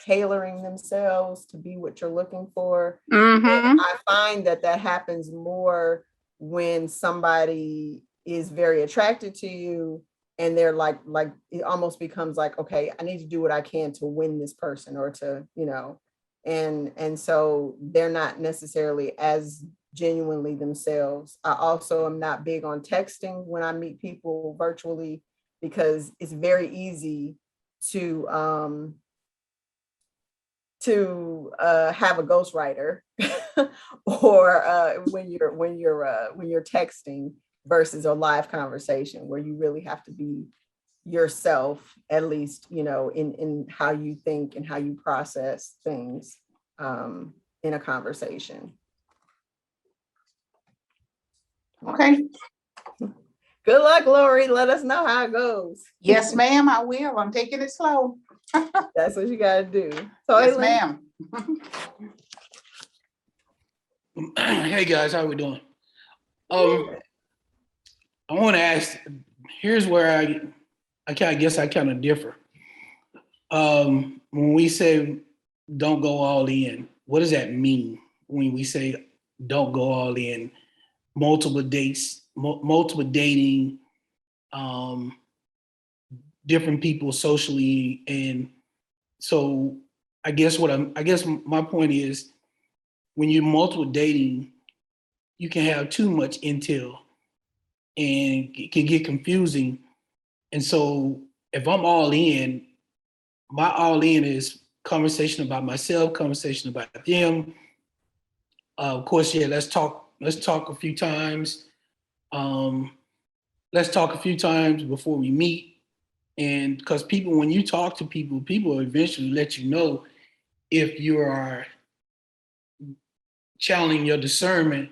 tailoring themselves to be what you're looking for. And I find that happens more when somebody is very attracted to you and they're like it almost becomes like, okay, I need to do what I can to win this person, or to, and so they're not necessarily as genuinely themselves. I also am not big on texting when I meet people virtually, because it's very easy to have a ghostwriter or when you're texting versus a live conversation where you really have to be yourself, at least, in how you think and how you process things in a conversation. Okay. Good luck, Lori. Let us know how it goes. Yes, ma'am, I will. I'm taking it slow. That's what you got to do. Yes, Toyland? ma'am. Hey guys, how we doing? I want to ask. Here's where I guess I kind of differ. When we say don't go all in, what does that mean? When we say don't go all in, multiple dates, multiple dating, different people socially, and so I guess my point is, when you're multiple dating, you can have too much intel and it can get confusing. And so if I'm all in, my all in is conversation about myself, conversation about them. Of course, yeah, let's talk a few times. Let's talk a few times before we meet. And because people, when you talk to people, people eventually let you know if you are channeling your discernment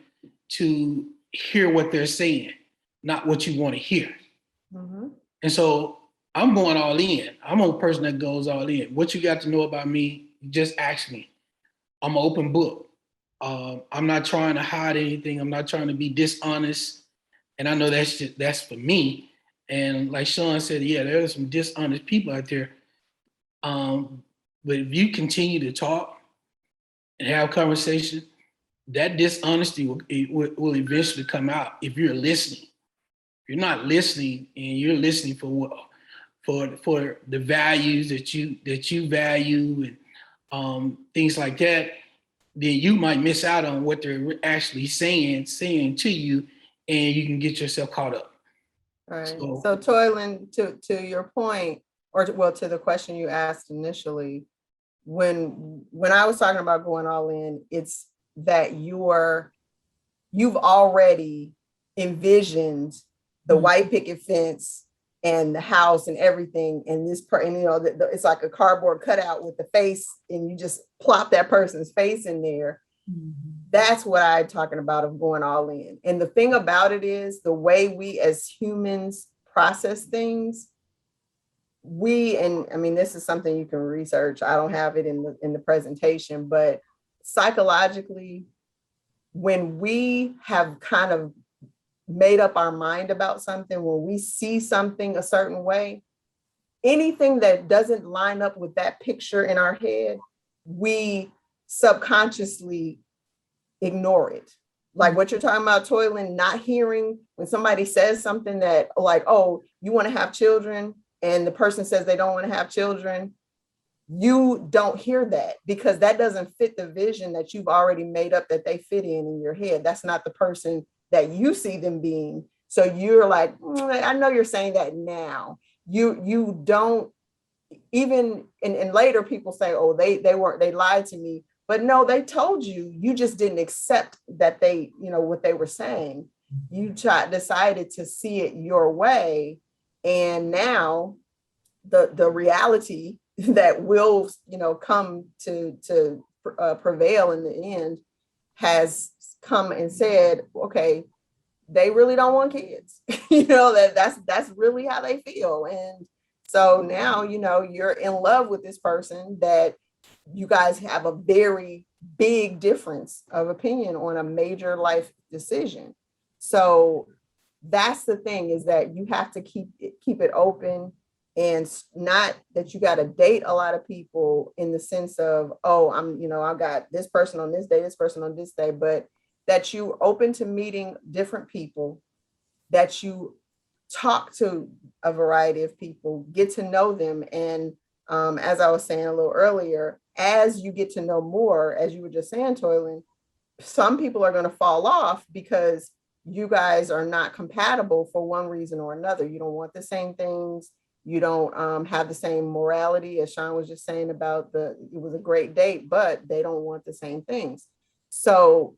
to hear what they're saying, not what you want to hear. Mm-hmm. And so I'm going all in. I'm a person that goes all in. What you got to know about me, just ask me. I'm an open book. I'm not trying to hide anything. I'm not trying to be dishonest. And I know that's for me. And like Sean said, yeah, there are some dishonest people out there. But if you continue to talk and have conversation, that dishonesty will eventually come out if you're listening. If you're not listening and you're listening for the values that you value and things like that, then you might miss out on what they're actually saying to you, and you can get yourself caught up. Right. So Toyland, to your point, or to the question you asked initially, when I was talking about going all in, it's that you've already envisioned the white picket fence and the house and everything, and it's like a cardboard cutout with the face, and you just plop that person's face in there. That's what I'm talking about of going all in. And the thing about it is, the way we as humans process things, and I mean, this is something you can research. I don't have it in the presentation, but psychologically, when we have kind of made up our mind about something, when we see something a certain way, anything that doesn't line up with that picture in our head, we subconsciously ignore it. Like what you're talking about, Toyland, not hearing when somebody says something that, like, oh, you want to have children, and the person says they don't want to have children, you don't hear that because that doesn't fit the vision that you've already made up that they fit in your head. That's not the person that you see them being. So you're like, I know you're saying that now. You don't even, and later people say, oh, they lied to me. But no, they told you, you just didn't accept that they, what they were saying. You decided to see it your way. And now the reality that will, come to prevail in the end has come and said, okay, they really don't want kids. That's really how they feel. And so now, you're in love with this person that you guys have a very big difference of opinion on a major life decision. So that's the thing, is that you have to keep it open, and not that you got to date a lot of people in the sense of, oh, I got this person on this day, this person on this day, but that you open to meeting different people, that you talk to a variety of people, get to know them. And as I was saying a little earlier, as you get to know more, as you were just saying, Toyland, some people are going to fall off because you guys are not compatible for one reason or another. You don't want the same things. You don't have the same morality, as Sean was just saying about it was a great date, but they don't want the same things. So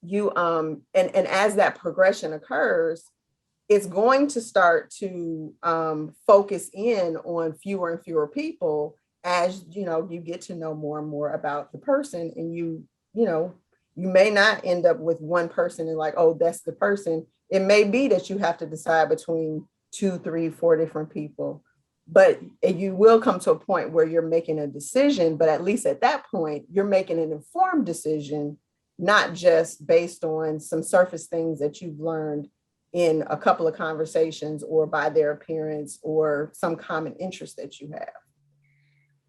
you and as that progression occurs, it's going to start to focus in on fewer and fewer people as you get to know more and more about the person, and you may not end up with one person and like, oh, that's the person. It may be that you have to decide between 2, 3, 4 different people, but you will come to a point where you're making a decision. But at least at that point, you're making an informed decision, not just based on some surface things that you've learned in a couple of conversations or by their appearance or some common interest that you have.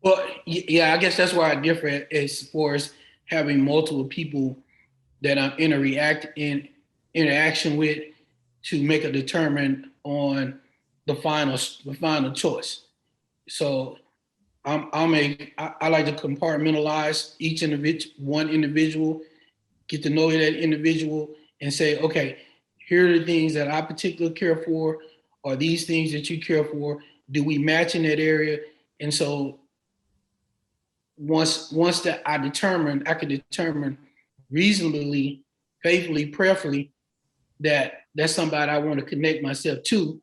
Well, yeah, I guess that's where I differ as far as having multiple people that I'm in interaction with to make a determine on the final choice. So I like to compartmentalize each individual, get to know that individual, and say, okay, here are the things that I particularly care for, or these things that you care for. Do we match in that area? And so once that I can determine reasonably, faithfully, prayerfully that that's somebody I want to connect myself to,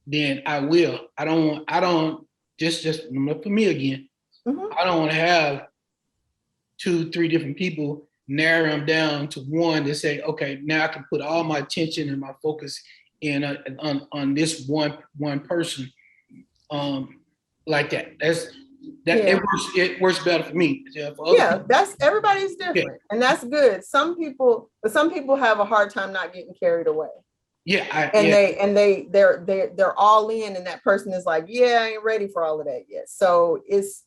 then I will. I don't just for me again. Mm-hmm. I don't want to have 2, 3 different people, narrow them down to one to say, okay, now I can put all my attention and my focus in on this one person, like that. It works better for me. That's everybody's different, and that's good. Some people have a hard time not getting carried away. They're all in, and that person is like, I ain't ready for all of that yet. So it's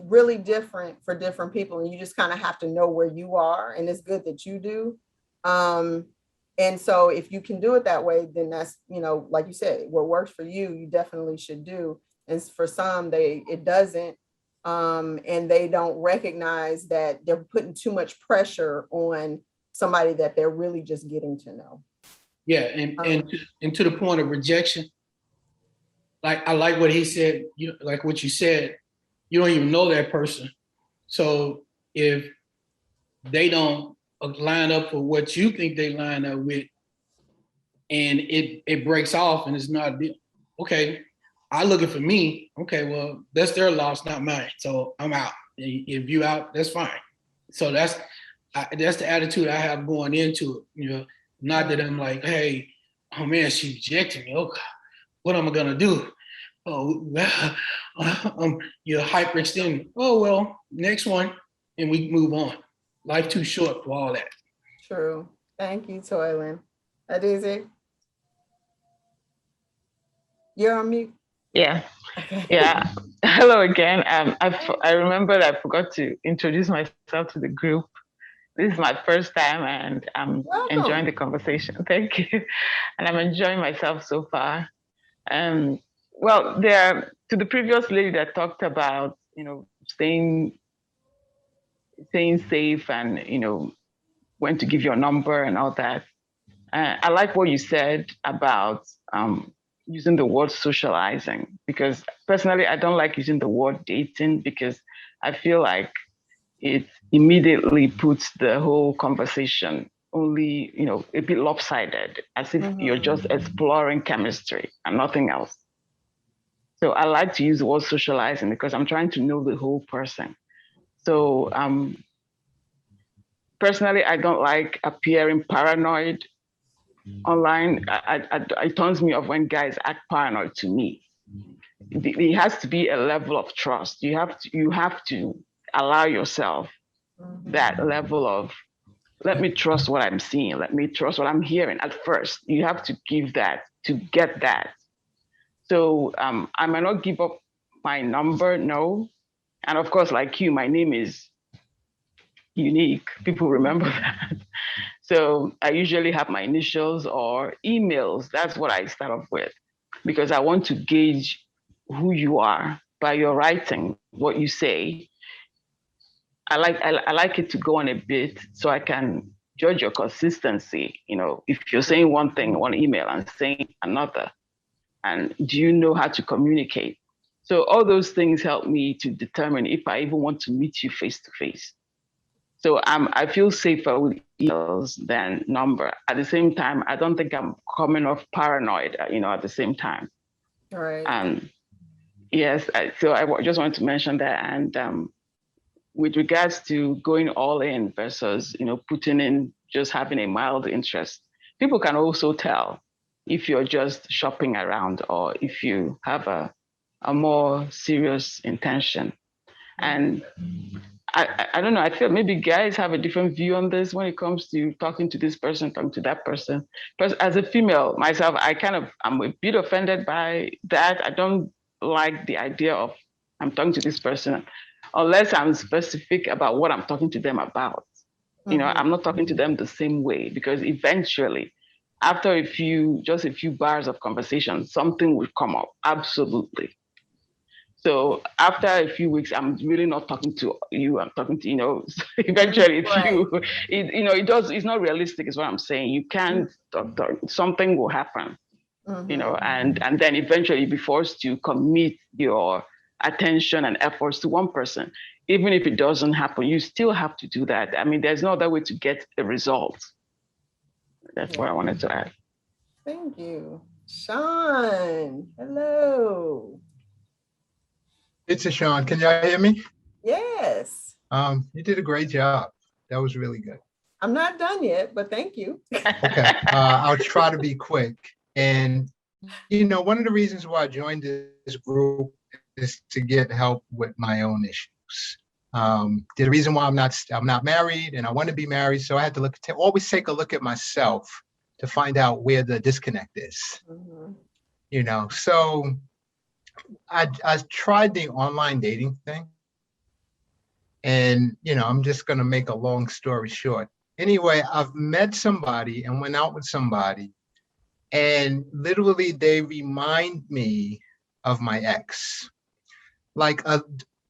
really different for different people, and you just kind of have to know where you are, and it's good that you do. And so if you can do it that way, then that's, like you said, what works for you, you definitely should do. And for some, it doesn't, and they don't recognize that they're putting too much pressure on somebody that they're really just getting to know. Yeah, and to the point of rejection, like I like what he said, like what you said, you don't even know that person. So if they don't line up for what you think they line up with, and it breaks off and it's not, okay, I look at for me, okay, well, that's their loss, not mine. So I'm out. If you out, that's fine. So that's the attitude I have going into it. Not that I'm like, hey, oh man, she rejected me. Oh God, what am I gonna do? Oh, you're hyperextending. Oh well, next one, and we move on. Life too short for all that. True. Thank you, Toylan. Adizi, you're on mute. Yeah. Okay. Yeah. Hello again. I remembered I forgot to introduce myself to the group. This is my first time, and I'm enjoying the conversation. Thank you. And I'm enjoying myself so far. Well, to the previous lady that talked about, staying safe and, when to give your number and all that. I like what you said about using the word socializing, because personally, I don't like using the word dating, because I feel like it immediately puts the whole conversation only, a bit lopsided, as if you're just exploring chemistry and nothing else. So I like to use the word socializing because I'm trying to know the whole person. So personally, I don't like appearing paranoid online. It turns me off when guys act paranoid to me. It has to be a level of trust. You have to allow yourself that level of, let me trust what I'm seeing. Let me trust what I'm hearing. At first, you have to give that to get that. So I might not give up my number, no. And of course, like you, my name is unique. People remember that. So I usually have my initials or emails. That's what I start off with, because I want to gauge who you are by your writing, what you say. I like it to go on a bit so I can judge your consistency. If you're saying one thing, one email, and saying another, and do you know how to communicate? So all those things help me to determine if I even want to meet you face to face. So I feel safer with emails than number. At the same time, I don't think I'm coming off paranoid, at the same time. All right. Yes, so I just wanted to mention that. And with regards to going all in versus, putting in just having a mild interest, people can also tell if you're just shopping around or if you have a more serious intention. And I don't know, I feel maybe guys have a different view on this when it comes to talking to this person, talking to that person. But as a female myself, I'm a bit offended by that. I don't like the idea of I'm talking to this person unless I'm specific about what I'm talking to them about. I'm not talking to them the same way, because eventually, after just a few bars of conversation, something will come up. Absolutely. So after a few weeks, I'm really not talking to you. I'm talking to, eventually it's not realistic is what I'm saying. You can't talk, something will happen, and then eventually you'll be forced to commit your attention and efforts to one person. Even if it doesn't happen, you still have to do that. I mean, there's no other way to get a result. That's what I wanted to add. Thank you. Sean, hello. It's a Sean. Can y'all hear me? Yes. You did a great job. That was really good. I'm not done yet, but thank you. Okay. I'll try to be quick. And, one of the reasons why I joined this group is to get help with my own issues. The reason why I'm not married and I want to be married. So I had to always take a look at myself to find out where the disconnect is. So I tried the online dating thing, and I'm just going to make a long story short. Anyway, I've met somebody and went out with somebody, and literally they remind me of my ex. Like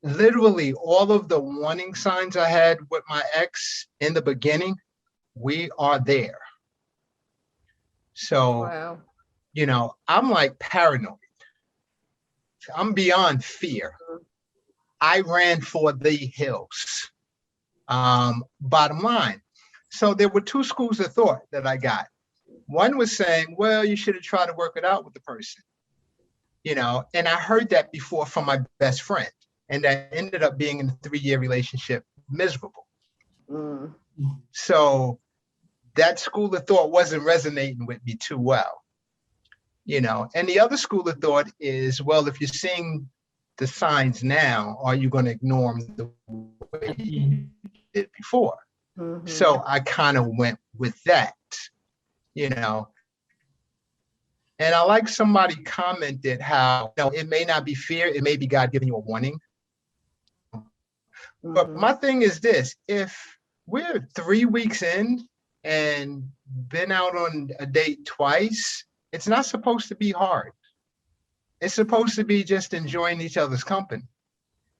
literally all of the warning signs I had with my ex in the beginning, we are there. So, wow. I'm like paranoid. I'm beyond fear. I ran for the hills. Bottom line. So there were two schools of thought that I got. One was saying, well, you should have tried to work it out with the person. And I heard that before from my best friend. And that ended up being in a 3-year relationship, miserable. So that school of thought wasn't resonating with me too well. And the other school of thought is, well, if you're seeing the signs now, are you going to ignore them the way you did before? So I kind of went with that, And I like somebody commented how, it may not be fear, it may be God giving you a warning. But my thing is this, if we're 3 weeks in and been out on a date twice, it's not supposed to be hard. It's supposed to be just enjoying each other's company.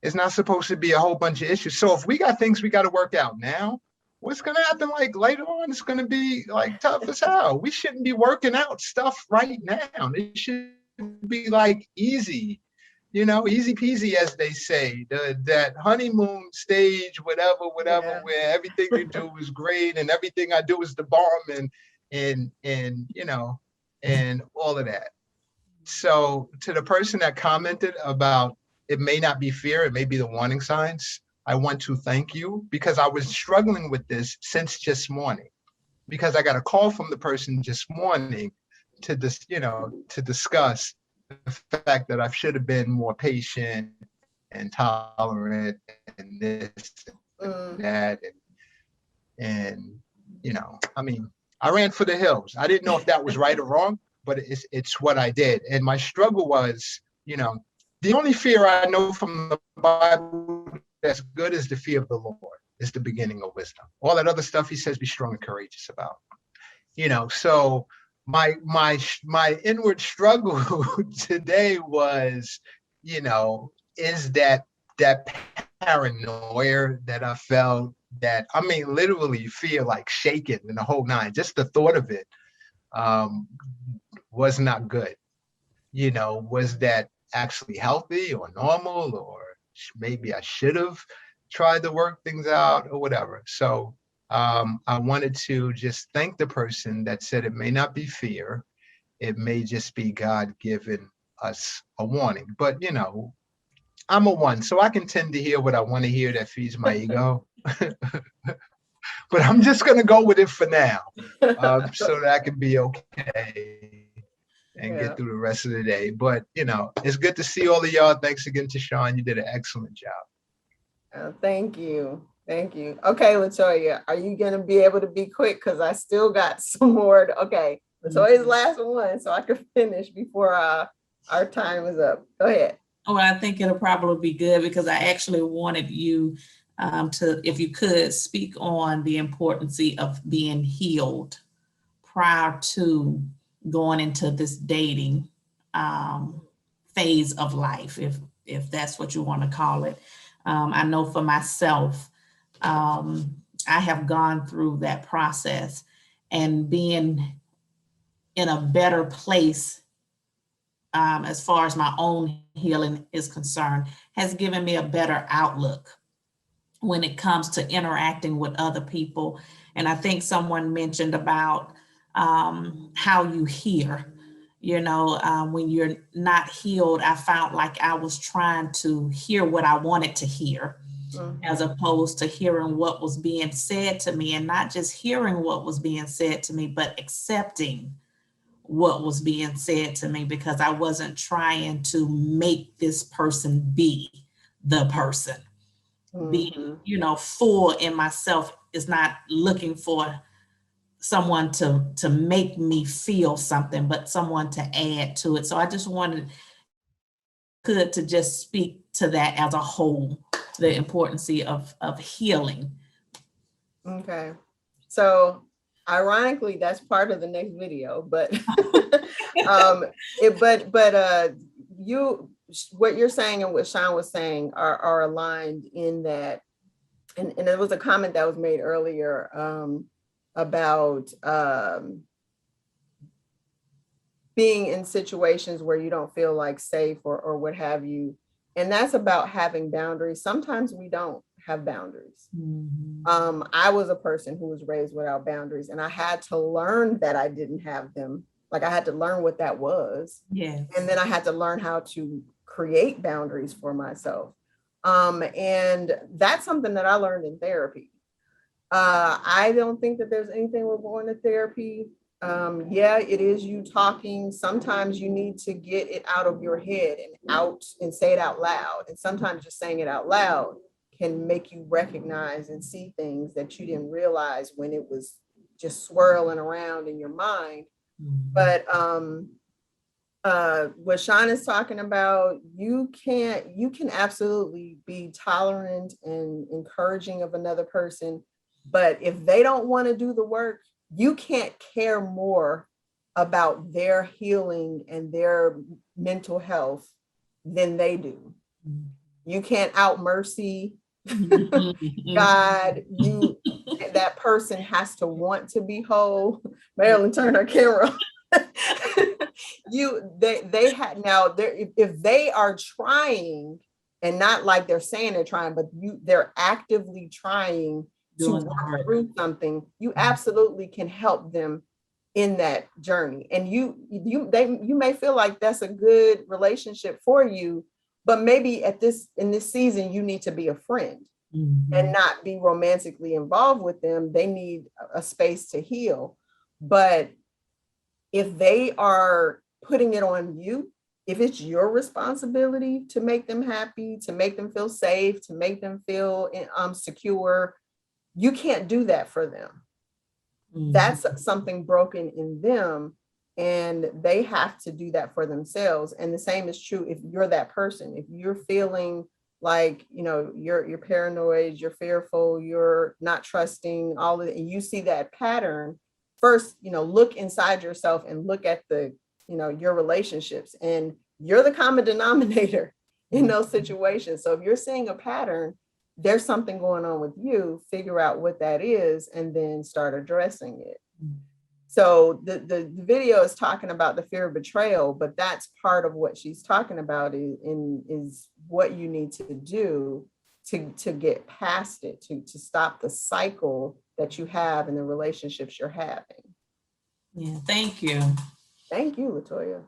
It's not supposed to be a whole bunch of issues. So if we got things we got to work out now, what's going to happen like later on? It's going to be like tough as hell. We shouldn't be working out stuff right now. It should be like easy, easy peasy, as they say, that honeymoon stage, whatever, where everything you do is great and everything I do is the bomb and all of that. So to the person that commented about it may not be fear, it may be the warning signs, I want to thank you, because I was struggling with this since just morning, because I got a call from the person just morning to discuss the fact that I should have been more patient and tolerant and this and that. And I ran for the hills. I didn't know if that was right or wrong, but it's what I did. And my struggle was, the only fear I know from the Bible that's good is the fear of the Lord. Is the beginning of wisdom. All that other stuff he says, be strong and courageous about. So my inward struggle today was, is that paranoia that I felt, that, I mean, literally feel like shaking and the whole nine. Just the thought of it um, was not good. Was that actually healthy or normal, or maybe I should have tried to work things out or whatever. So I wanted to just thank the person that said it may not be fear. It may just be God giving us a warning. But, I'm a one, so I can tend to hear what I want to hear that feeds my ego. But I'm just going to go with it for now, so that I can be okay and Yeah. get through the rest of the day. But, it's good to see all of y'all. Thanks again to Sean. You did an excellent job. Thank you. Thank you. Okay, Latoya, are you going to be able to be quick? Because I still got some more. Okay, Latoya's last one, so I can finish before our time is up. Go ahead. Oh, I think it'll probably be good because I actually wanted you to, if you could, speak on the importance of being healed prior to going into this dating phase of life, if that's what you want to call it. I know for myself, I have gone through that process, and being in a better place as far as my own healing is concerned has given me a better outlook when it comes to interacting with other people. And I think someone mentioned about how you hear. When you're not healed, I felt like I was trying to hear what I wanted to hear, as opposed to hearing what was being said to me, and not just hearing what was being said to me, but accepting what was being said to me, because I wasn't trying to make this person be the person. Being, full in myself is not looking for someone to make me feel something, but someone to add to it. So I just wanted to just speak to that as a whole, the importance of healing. Okay. So ironically, that's part of the next video, but what you're saying and what Sean was saying are aligned in that, and there was a comment that was made earlier about being in situations where you don't feel like safe or what have you. And that's about having boundaries. Sometimes we don't have boundaries. I was a person who was raised without boundaries, and I had to learn that I didn't have them. Like, I had to learn what that was. Yes. And then I had to learn how to create boundaries for myself. And that's something that I learned in therapy. I don't think that there's anything wrong going to therapy. Yeah, it is you talking. Sometimes you need to get it out of your head and say it out loud. And sometimes just saying it out loud can make you recognize and see things that you didn't realize when it was just swirling around in your mind. But what Sean is talking about, you can absolutely be tolerant and encouraging of another person, but if they don't want to do the work, you can't care more about their healing and their mental health than they do. You can't out mercy God. That person has to want to be whole. Marilyn, turn her camera. If they are trying, and not like they're saying they're trying, but they're actively trying to work through something, you absolutely can help them in that journey. And you may feel like that's a good relationship for you, but maybe in this season you need to be a friend and not be romantically involved with them. They need a space to heal. But if they are putting it on you, if it's your responsibility to make them happy, to make them feel safe, to make them feel secure, you can't do that for them. That's something broken in them, and they have to do that for themselves. And the same is true if you're that person. If you're feeling like, you're paranoid, you're fearful, you're not trusting, all of it, and you see that pattern, first, look inside yourself and look at your relationships, and you're the common denominator in those situations. So if you're seeing a pattern, there's something going on with you, figure out what that is, and then start addressing it. So the video is talking about the fear of betrayal, but that's part of what she's talking about is what you need to do to get past it, to stop the cycle that you have in the relationships you're having. Yeah, thank you. Thank you, Latoya.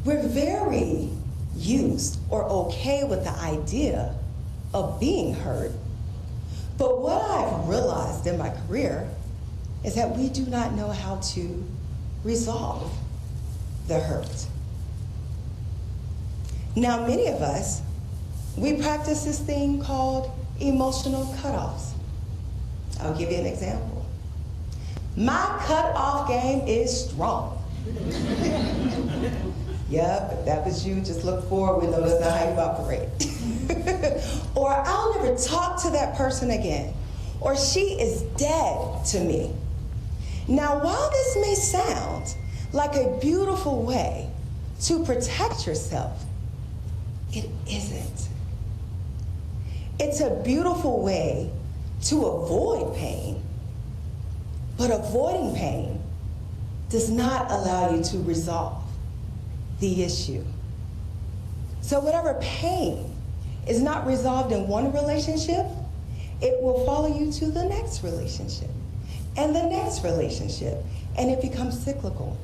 We're very used or okay with the idea of being hurt. But what I've realized in my career is that we do not know how to resolve the hurt. Now, many of us, we practice this thing called emotional cutoffs. I'll give you an example. My cutoff game is strong. Yep, if that was you, just look forward, we know that's not how you operate. Or I'll never talk to that person again. Or she is dead to me. Now, while this may sound like a beautiful way to protect yourself, it isn't. It's a beautiful way to avoid pain, but avoiding pain does not allow you to resolve the issue. So whatever pain is not resolved in one relationship, it will follow you to the next relationship and the next relationship, and it becomes cyclical.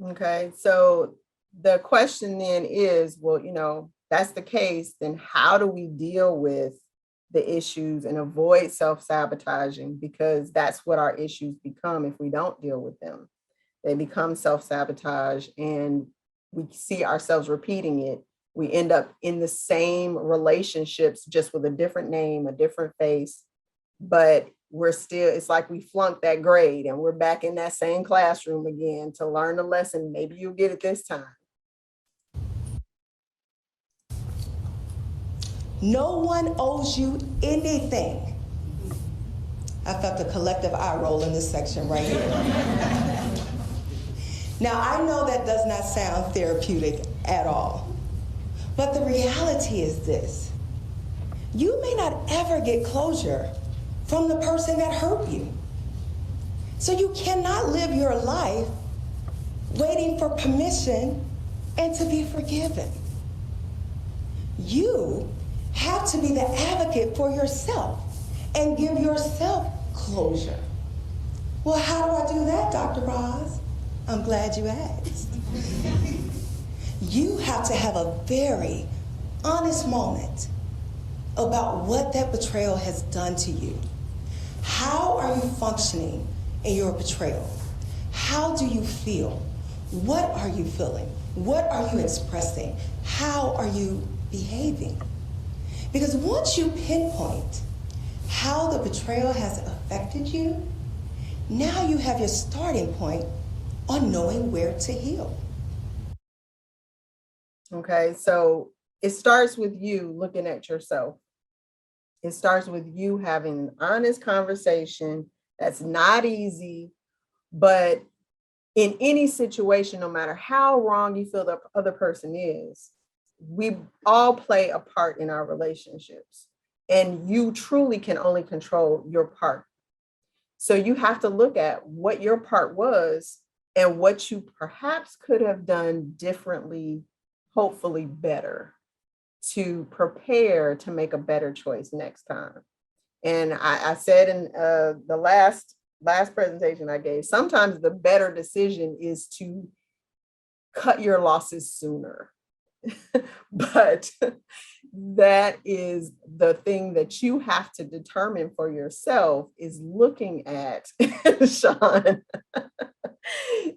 Okay, so the question then is, well, you know, that's the case, then how do we deal with the issues and avoid self-sabotaging? Because that's what our issues become if we don't deal with them. They become self-sabotage and we see ourselves repeating it. We end up in the same relationships, just with a different name, a different face, but we're still, it's like we flunked that grade and we're back in that same classroom again to learn the lesson. Maybe you'll get it this time. No one owes you anything. I felt a collective eye roll in this section right here. Now, I know that does not sound therapeutic at all, but the reality is this. You may not ever get closure from the person that hurt you. So you cannot live your life waiting for permission and to be forgiven. You have to be the advocate for yourself and give yourself closure. Well, how do I do that, Dr. Roz? I'm glad you asked. You have to have a very honest moment about what that betrayal has done to you. How are you functioning in your betrayal? How do you feel? What are you feeling? What are you expressing? How are you behaving? Because once you pinpoint how the betrayal has affected you, now you have your starting point on knowing where to heal. Okay, so it starts with you looking at yourself. It starts with you having an honest conversation. That's not easy, but in any situation, no matter how wrong you feel the other person is, we all play a part in our relationships, and you truly can only control your part. So you have to look at what your part was and what you perhaps could have done differently, hopefully better, to prepare to make a better choice next time. And I said in the last presentation I gave, sometimes the better decision is to cut your losses sooner. But that is the thing that you have to determine for yourself, is looking at, Sean,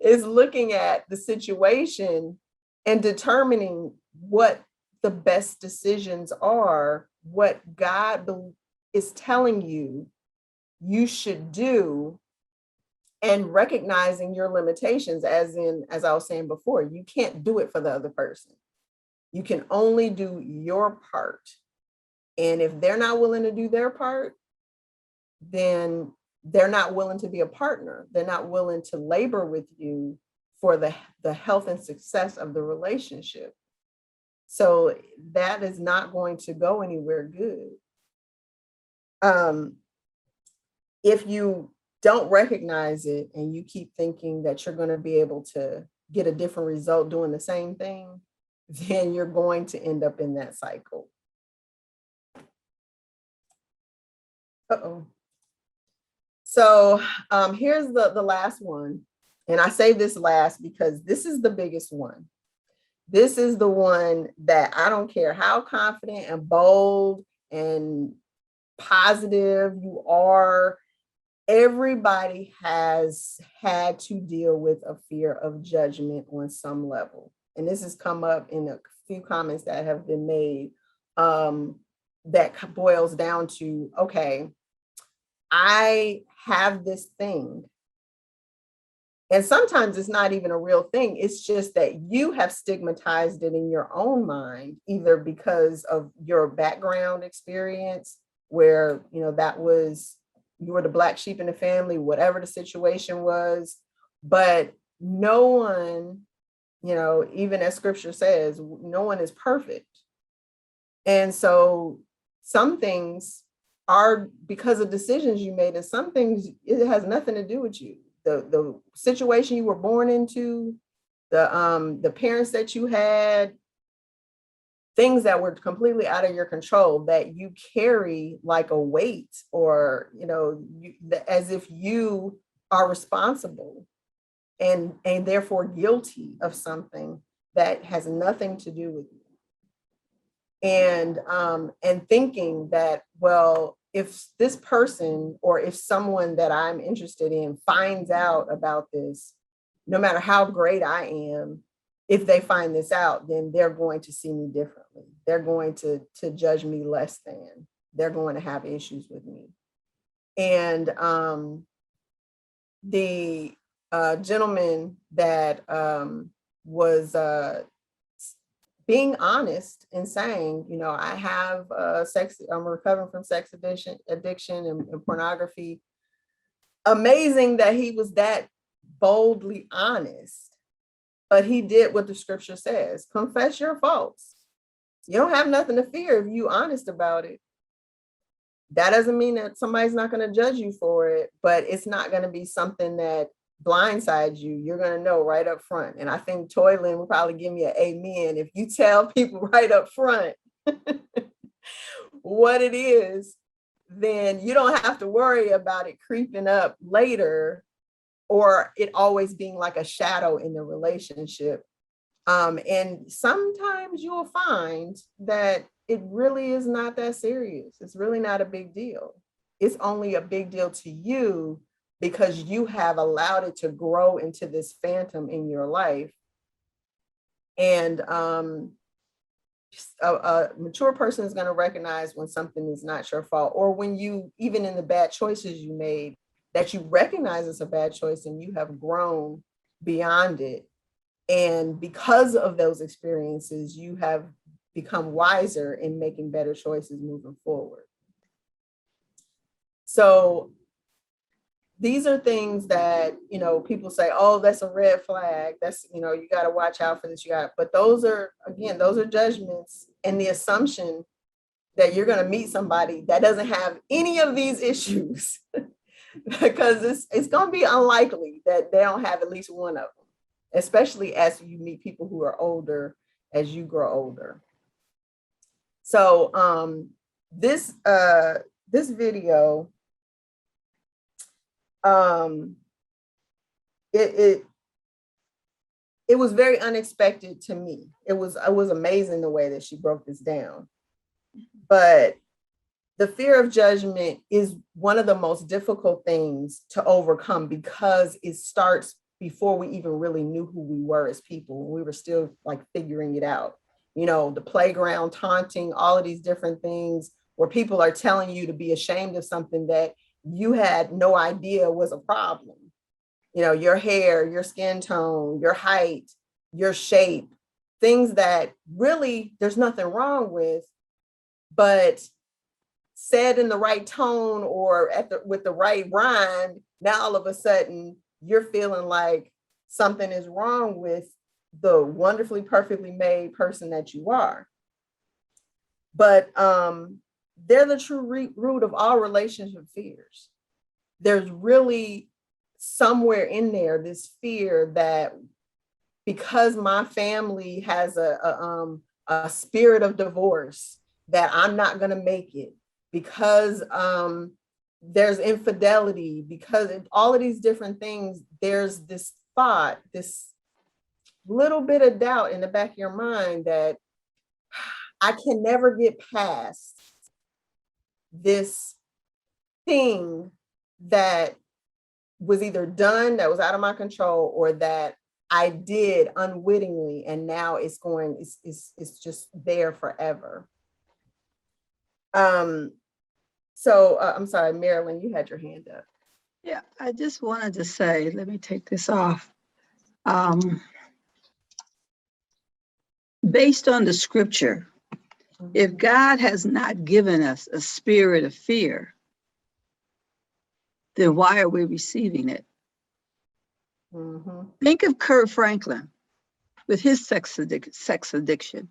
is looking at the situation and determining what the best decisions are, what God is telling you you should do, and recognizing your limitations, as I was saying before, you can't do it for the other person. You can only do your part. And if they're not willing to do their part, then they're not willing to be a partner. They're not willing to labor with you for the health and success of the relationship. So that is not going to go anywhere good. If you don't recognize it and you keep thinking that you're going to be able to get a different result doing the same thing, then you're going to end up in that cycle. Uh-oh. So here's the last one. And I say this last because this is the biggest one. This is the one that I don't care how confident and bold and positive you are, everybody has had to deal with a fear of judgment on some level. And this has come up in a few comments that have been made, that boils down to, okay, I have this thing. And sometimes it's not even a real thing. It's just that you have stigmatized it in your own mind, either because of your background experience, where, you know, that was, you were the black sheep in the family, whatever the situation was. But no one, you know, even as scripture says, no one is perfect. And so some things are because of decisions you made, and some things, it has nothing to do with you. The situation you were born into, the parents that you had, things that were completely out of your control that you carry like a weight, or, you know, as if you are responsible and therefore guilty of something that has nothing to do with you. And thinking that, well, if this person or if someone that I'm interested in finds out about this, no matter how great I am, if they find this out, then they're going to see me differently. They're going to judge me less than. They're going to have issues with me. And the gentleman that was being honest and saying, you know, I have I'm recovering from sex addiction and pornography. Amazing that he was that boldly honest, but he did what the scripture says: confess your faults. You don't have nothing to fear if you're honest about it. That doesn't mean that somebody's not going to judge you for it, but it's not going to be something that blindsides you. You're going to know right up front. And I think Toyland will probably give me an amen if you tell people right up front what it is, then you don't have to worry about it creeping up later, or it always being like a shadow in the relationship. And sometimes you'll find that it really is not that serious. It's really not a big deal. It's only a big deal to you because you have allowed it to grow into this phantom in your life. And a mature person is going to recognize when something is not your fault, or when you, even in the bad choices you made, that you recognize it's a bad choice and you have grown beyond it. And because of those experiences, you have become wiser in making better choices moving forward. So these are things that, you know, people say, oh, that's a red flag. That's, you know, you got to watch out for this. But those are, again, those are judgments and the assumption that you're going to meet somebody that doesn't have any of these issues because it's going to be unlikely that they don't have at least one of them, especially as you meet people who are older, as you grow older. So this video, it was very unexpected to me. It was amazing the way that she broke this down. But the fear of judgment is one of the most difficult things to overcome because it starts before we even really knew who we were as people. We were still like figuring it out. You know, the playground, taunting, all of these different things where people are telling you to be ashamed of something that you had no idea was a problem. You know, your hair, your skin tone, your height, your shape, things that really there's nothing wrong with, but said in the right tone or with the right rhyme, now all of a sudden you're feeling like something is wrong with the wonderfully, perfectly made person that you are. But they're the true root of all relationship fears. There's really somewhere in there this fear that because my family has a spirit of divorce, that I'm not going to make it, because there's infidelity, because all of these different things, there's this thought, this little bit of doubt in the back of your mind that I can never get past this thing that was either done that was out of my control, or that I did unwittingly, and now it's just there forever. So I'm sorry, Marilyn, you had your hand up. Yeah, I just wanted to say, let me take this off. Based on the scripture, if God has not given us a spirit of fear, then why are we receiving it? Think of Kurt Franklin with his sex addiction,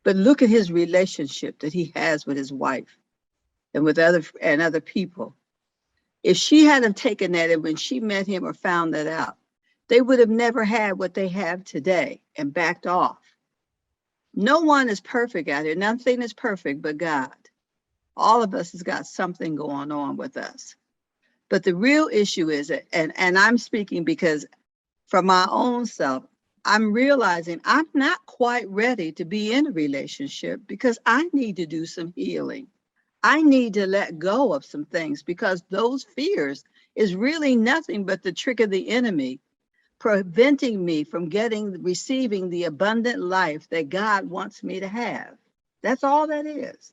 but look at his relationship that he has with his wife and with other people. If she hadn't taken that, and when she met him or found that out, they would have never had what they have today and backed off. No one is perfect out here. Nothing is perfect but God. All of us has got something going on with us. But the real issue is, and I'm speaking because from my own self, I'm realizing I'm not quite ready to be in a relationship because I need to do some healing. I need to let go of some things, because those fears is really nothing but the trick of the enemy, preventing me from receiving the abundant life that God wants me to have. That's all that is.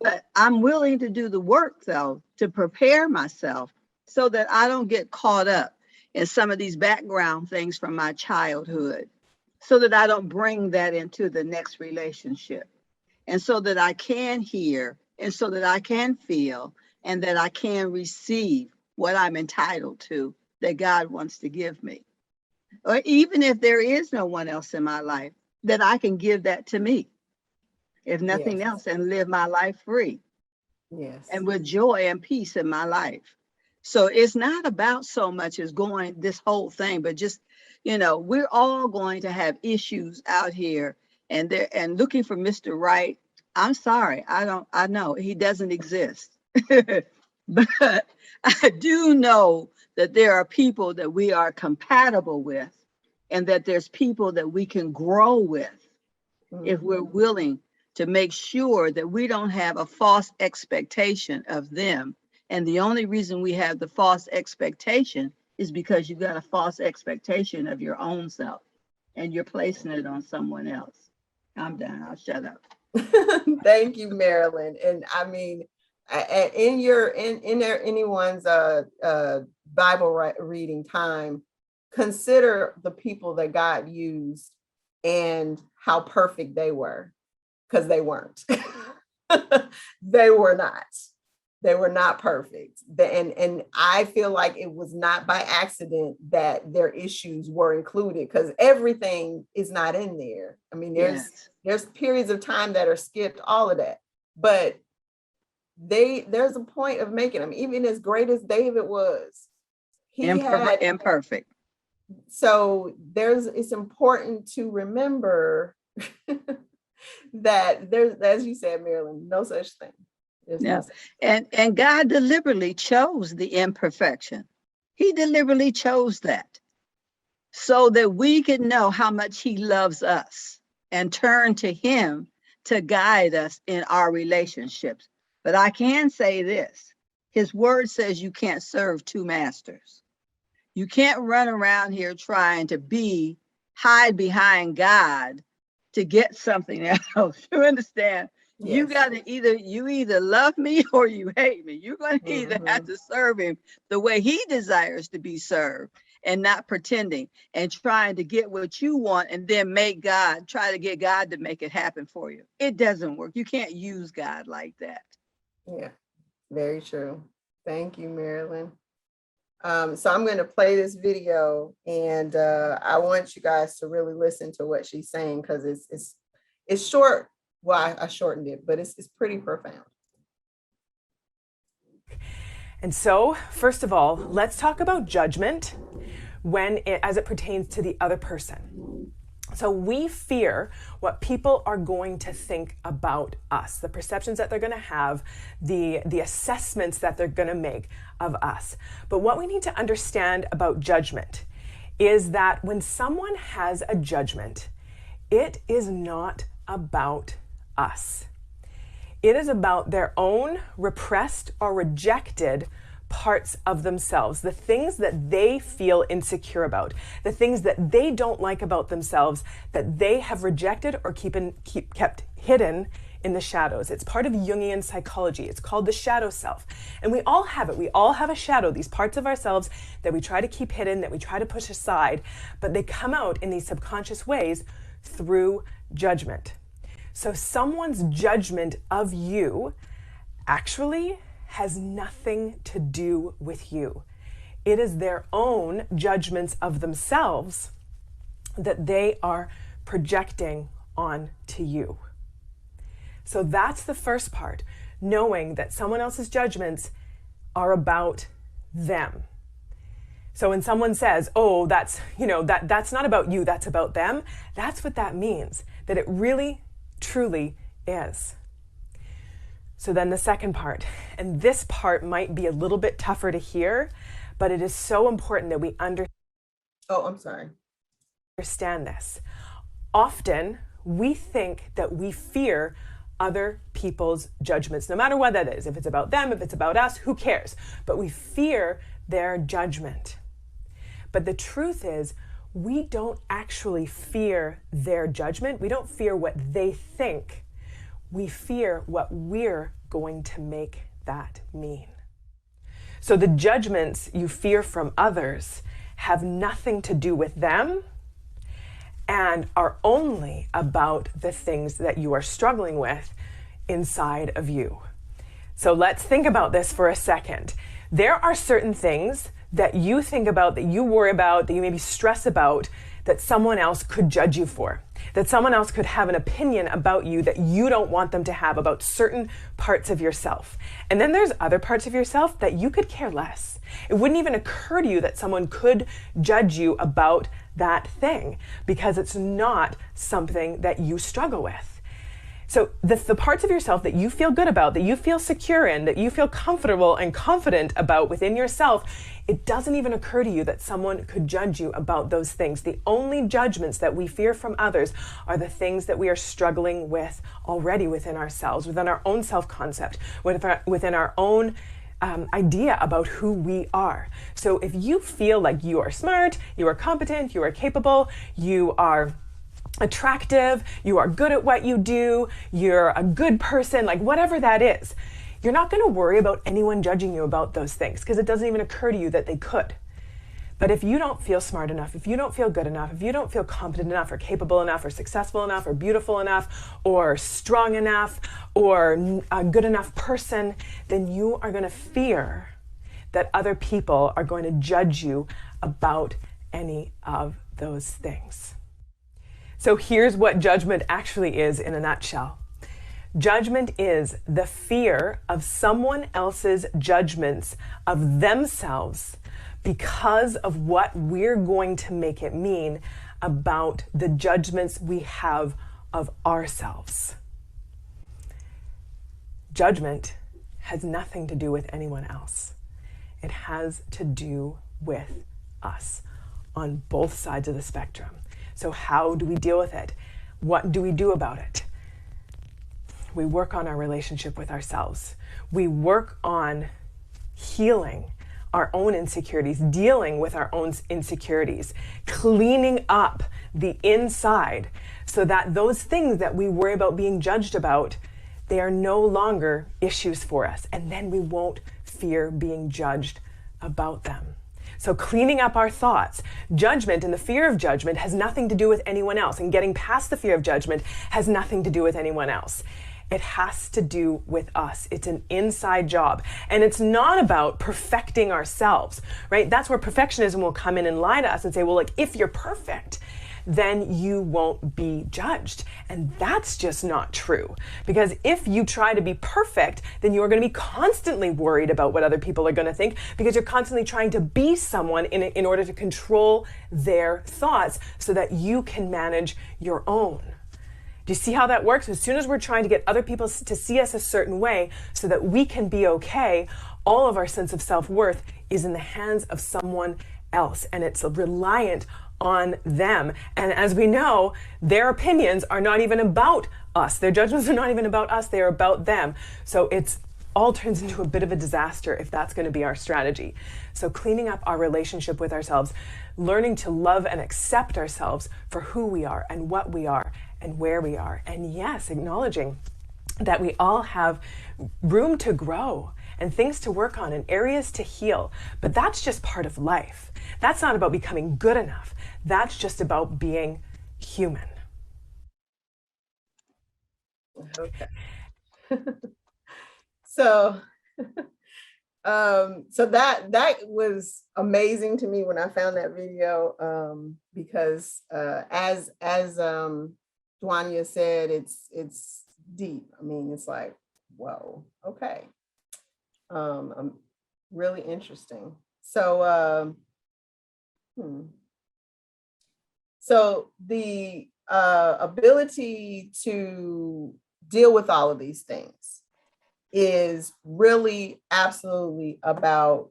But I'm willing to do the work, though, to prepare myself so that I don't get caught up in some of these background things from my childhood, so that I don't bring that into the next relationship, and so that I can hear, and so that I can feel, and that I can receive what I'm entitled to, that God wants to give me. Or even if there is no one else in my life, that I can give that to me, if nothing else, and live my life free. And with joy and peace in my life. So it's not about so much as going this whole thing, but just, we're all going to have issues out here, and looking for Mr. Right. I'm sorry, I know he doesn't exist. But I do know that there are people that we are compatible with, and that there's people that we can grow with if we're willing to make sure that we don't have a false expectation of them. And the only reason we have the false expectation is because you've got a false expectation of your own self, and you're placing it on someone else. I'm done. I'll shut up. Thank you, Marilyn. And I mean, in anyone's Bible reading time, consider the people that God used and how perfect they were, because they weren't. They were not. They were not perfect. And I feel like it was not by accident that their issues were included, because everything is not in there. I mean, there's periods of time that are skipped, all of that. But there's a point of making them. Even as great as David was, he had imperfect. So it's important to remember that there's, as you said, Marilyn, no such thing. Yeah. And God deliberately chose the imperfection. He deliberately chose that so that we can know how much he loves us and turn to him to guide us in our relationships. But I can say this, his word says you can't serve two masters. You can't run around here trying to hide behind God to get something else. You understand? Yes. You got to either love me or you hate me. You're going to either have to serve him the way he desires to be served, and not pretending and trying to get what you want and then try to get God to make it happen for you. It doesn't work. You can't use God like that. Yeah, very true. Thank you, Marilyn. So I'm going to play this video, and I want you guys to really listen to what she's saying, because it's short. Well, I shortened it, but it's pretty profound. And so, first of all, let's talk about judgment as it pertains to the other person. So we fear what people are going to think about us, the perceptions that they're going to have, the assessments that they're going to make of us. But what we need to understand about judgment is that when someone has a judgment, it is not about us. It is about their own repressed or rejected parts of themselves, the things that they feel insecure about, the things that they don't like about themselves that they have rejected or kept hidden in the shadows. It's part of Jungian psychology. It's called the shadow self. And we all have it. We all have a shadow, these parts of ourselves that we try to keep hidden, that we try to push aside, but they come out in these subconscious ways through judgment. So someone's judgment of you actually has nothing to do with you. It is their own judgments of themselves that they are projecting onto you. So that's the first part, knowing that someone else's judgments are about them. So when someone says, oh, that's not about you, that's about them, that's what that means, that it really, truly is. So then the second part, and this part might be a little bit tougher to hear, but it is so important that we understand this. Often we think that we fear other people's judgments, no matter what that is. If it's about them, if it's about us, who cares? But we fear their judgment. But the truth is, we don't actually fear their judgment. We don't fear what they think. We fear what we're going to make that mean. So the judgments you fear from others have nothing to do with them and are only about the things that you are struggling with inside of you. So let's think about this for a second. There are certain things that you think about, that you worry about, that you maybe stress about, that someone else could judge you for, that someone else could have an opinion about you that you don't want them to have about certain parts of yourself. And then there's other parts of yourself that you could care less. It wouldn't even occur to you that someone could judge you about that thing because it's not something that you struggle with. So the parts of yourself that you feel good about, that you feel secure in, that you feel comfortable and confident about within yourself, it doesn't even occur to you that someone could judge you about those things. The only judgments that we fear from others are the things that we are struggling with already within ourselves, within our own self-concept, within our own idea about who we are. So if you feel like you are smart, you are competent, you are capable, you are attractive, you are good at what you do, you're a good person, like whatever that is, you're not going to worry about anyone judging you about those things because it doesn't even occur to you that they could. But if you don't feel smart enough, if you don't feel good enough, if you don't feel competent enough or capable enough or successful enough or beautiful enough or strong enough or a good enough person, then you are going to fear that other people are going to judge you about any of those things. So here's what judgment actually is in a nutshell. Judgment is the fear of someone else's judgments of themselves because of what we're going to make it mean about the judgments we have of ourselves. Judgment has nothing to do with anyone else. It has to do with us on both sides of the spectrum. So how do we deal with it? What do we do about it? We work on our relationship with ourselves. We work on healing our own insecurities, dealing with our own insecurities, cleaning up the inside so that those things that we worry about being judged about, they are no longer issues for us. And then we won't fear being judged about them. So cleaning up our thoughts, judgment and the fear of judgment has nothing to do with anyone else. And getting past the fear of judgment has nothing to do with anyone else. It has to do with us. It's an inside job. And it's not about perfecting ourselves, right? That's where perfectionism will come in and lie to us and say, well, like, if you're perfect, then you won't be judged. And that's just not true. Because if you try to be perfect, then you're going to be constantly worried about what other people are going to think, because you're constantly trying to be someone in order to control their thoughts so that you can manage your own. Do you see how that works? As soon as we're trying to get other people to see us a certain way so that we can be okay, all of our sense of self-worth is in the hands of someone else, and it's reliant on them. And as we know, their opinions are not even about us. Their judgments are not even about us. They are about them. So it's all turns into a bit of a disaster if that's going to be our strategy. So cleaning up our relationship with ourselves, learning to love and accept ourselves for who we are and what we are and where we are. And yes, acknowledging that we all have room to grow and things to work on and areas to heal. But that's just part of life. That's not about becoming good enough. That's just about being human. Okay. So, so that was amazing to me when I found that video, because as Dwania said, it's deep. I mean, it's like, whoa, okay. Really interesting. So, so the ability to deal with all of these things is really absolutely about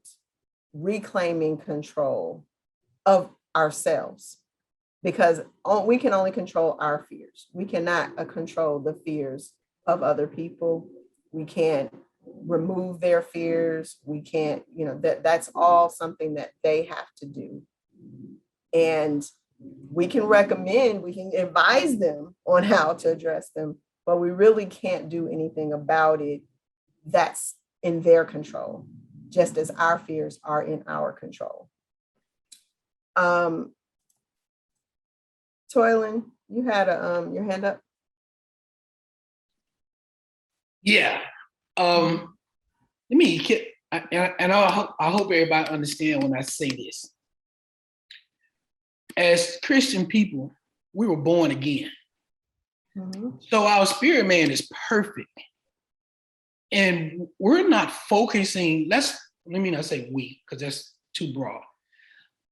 reclaiming control of ourselves, because we can only control our fears. We cannot control the fears of other people. We can't remove their fears. We can't, that's all something that they have to do. And we can recommend, we can advise them on how to address them, but we really can't do anything about it that's in their control, just as our fears are in our control. Toylan, you had your hand up. Yeah. Let me get, and I hope everybody understand when I say this. As Christian people, we were born again. So our spirit man is perfect. And we're not focusing, let me not say we, because that's too broad.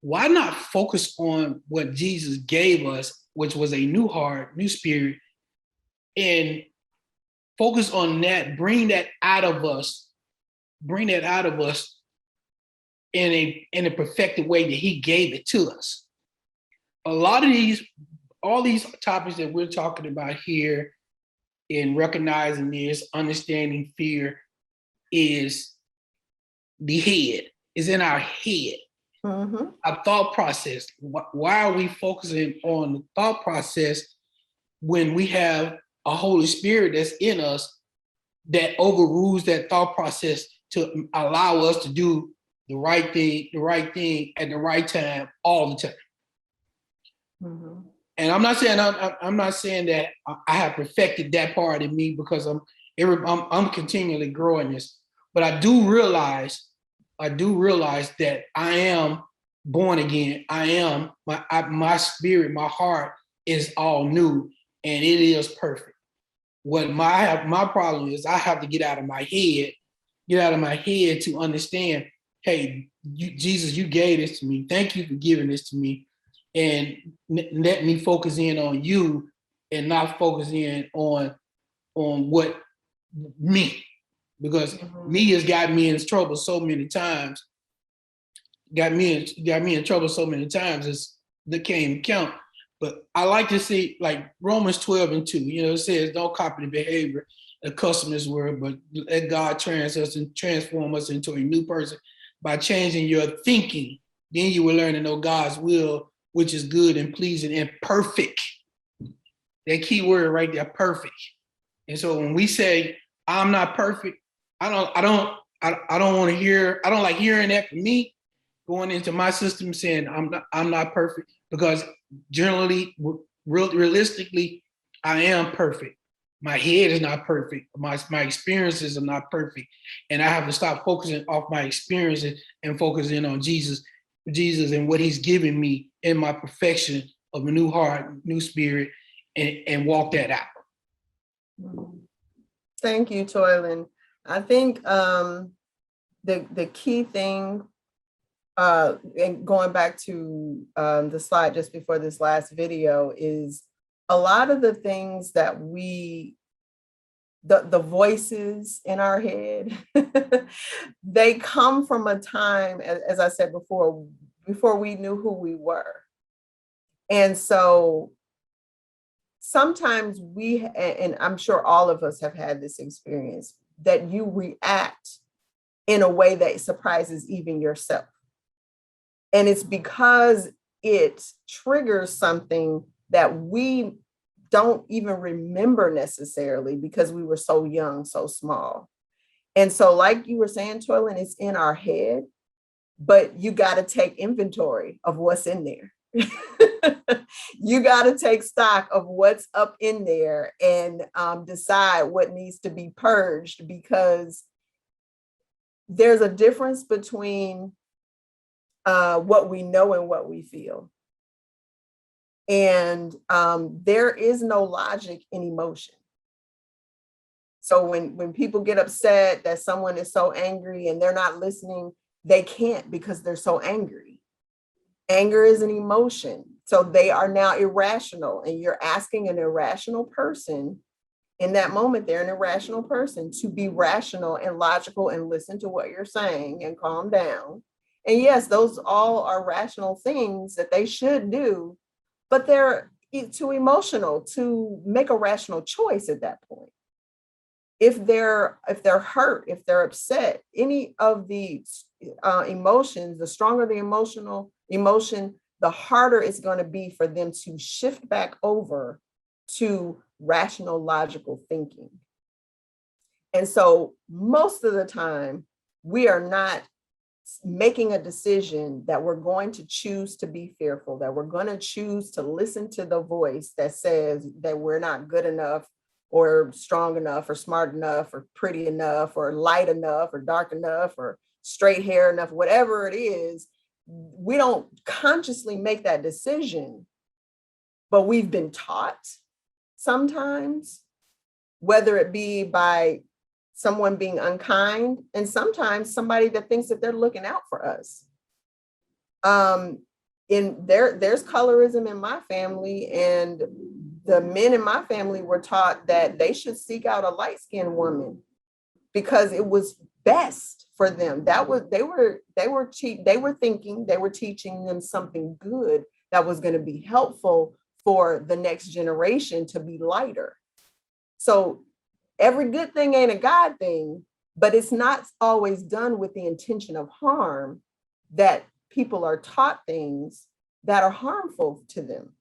Why not focus on what Jesus gave us, which was a new heart, new spirit, and focus on that, bring that out of us in a perfected way that he gave it to us. All these topics that we're talking about here in recognizing this, understanding fear, is the head, is in our head. Our thought process. Why are we focusing on the thought process when we have a Holy Spirit that's in us that overrules that thought process to allow us to do the right thing at the right time, all the time? And I'm not saying that I have perfected that part in me, because I'm continually growing this. But I do realize that I am born again. I am my spirit, my heart is all new, and it is perfect. What my problem is, I have to get out of my head to understand, hey, Jesus, you gave this to me. Thank you for giving this to me. And let me focus in on you and not focus in on what me, because me has got me in trouble so many times. Got me in trouble so many times, it's the can't count. But I like to see, like Romans 12:2, it says, don't copy the behavior and customers were, but let God transform us into a new person by changing your thinking. Then you will learn to know God's will, which is good and pleasing and perfect. That key word right there, perfect. And so when we say I'm not perfect, I don't want to hear. I don't like hearing that from me, going into my system saying I'm not perfect, because generally, realistically, I am perfect. my head is not perfect. My experiences are not perfect. And I have to stop focusing off my experiences and focusing on Jesus and what he's given me in my perfection of a new heart, new spirit, and walk that out. Thank you, Toylan. I think the key thing, and going back to the slide just before this last video, is a lot of the things that the voices in our head, they come from a time, as I said before we knew who we were. And so sometimes and I'm sure all of us have had this experience, that you react in a way that surprises even yourself. And it's because it triggers something that we don't even remember necessarily because we were so young, so small. And so like you were saying, Toylan, it's in our head, but you got to take inventory of what's in there. You got to take stock of what's up in there and decide what needs to be purged, because there's a difference between what we know and what we feel. And there is no logic in emotion. So when people get upset that someone is so angry and they're not listening, they can't, because they're so angry. Anger is an emotion. So they are now irrational, and you're asking an irrational person in that moment, they're an irrational person, to be rational and logical and listen to what you're saying and calm down. And yes, those all are rational things that they should do, but they're too emotional to make a rational choice at that point. If they're hurt, if they're upset, any of the emotions, the stronger the emotion, the harder it's going to be for them to shift back over to rational, logical thinking. And so most of the time, we are not making a decision that we're going to choose to be fearful, that we're going to choose to listen to the voice that says that we're not good enough or strong enough or smart enough or pretty enough or light enough or dark enough or straight hair enough, whatever it is. We don't consciously make that decision, but we've been taught sometimes, whether it be by someone being unkind, and sometimes somebody that thinks that they're looking out for us. There's colorism in my family, and the men in my family were taught that they should seek out a light-skinned woman because it was best for them. They were teaching them something good that was going to be helpful for the next generation to be lighter. So every good thing ain't a God thing, but it's not always done with the intention of harm, that people are taught things that are harmful to them.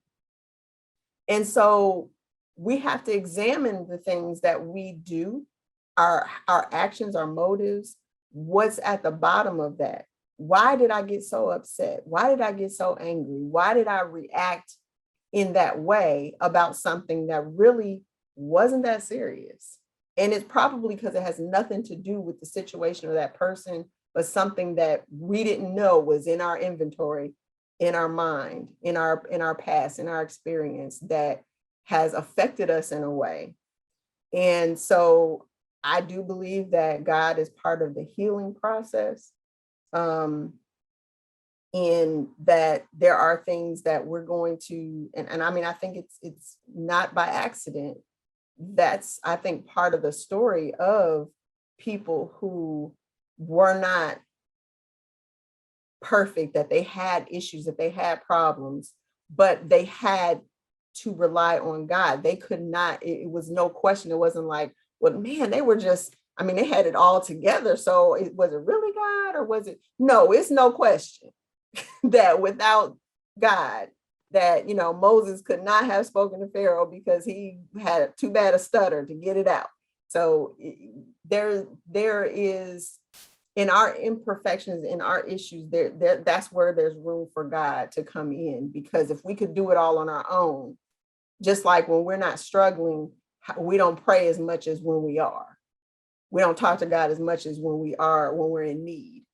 And so we have to examine the things that we do, our actions, our motives, what's at the bottom of that. Why did I get so upset? Why did I get so angry? Why did I react in that way about something that really wasn't that serious? And it's probably because it has nothing to do with the situation of that person, but something that we didn't know was in our inventory, in our mind, in our past, in our experience, that has affected us in a way. And so I do believe that God is part of the healing process, in that there are things that we're going to, and I mean, I think it's not by accident. That's, I think, part of the story of people who were not perfect, that they had issues, that they had problems, but they had to rely on God. They could not, it was no question. It wasn't like, well, man, they were just, I mean, they had it all together. So was it really God, or was it? No, it's no question that without God, that, Moses could not have spoken to Pharaoh because he had too bad a stutter to get it out. So there is, in our imperfections, in our issues, that's where there's room for God to come in. Because if we could do it all on our own, just like when we're not struggling, we don't pray as much as when we are. We don't talk to God as much as when we're in need.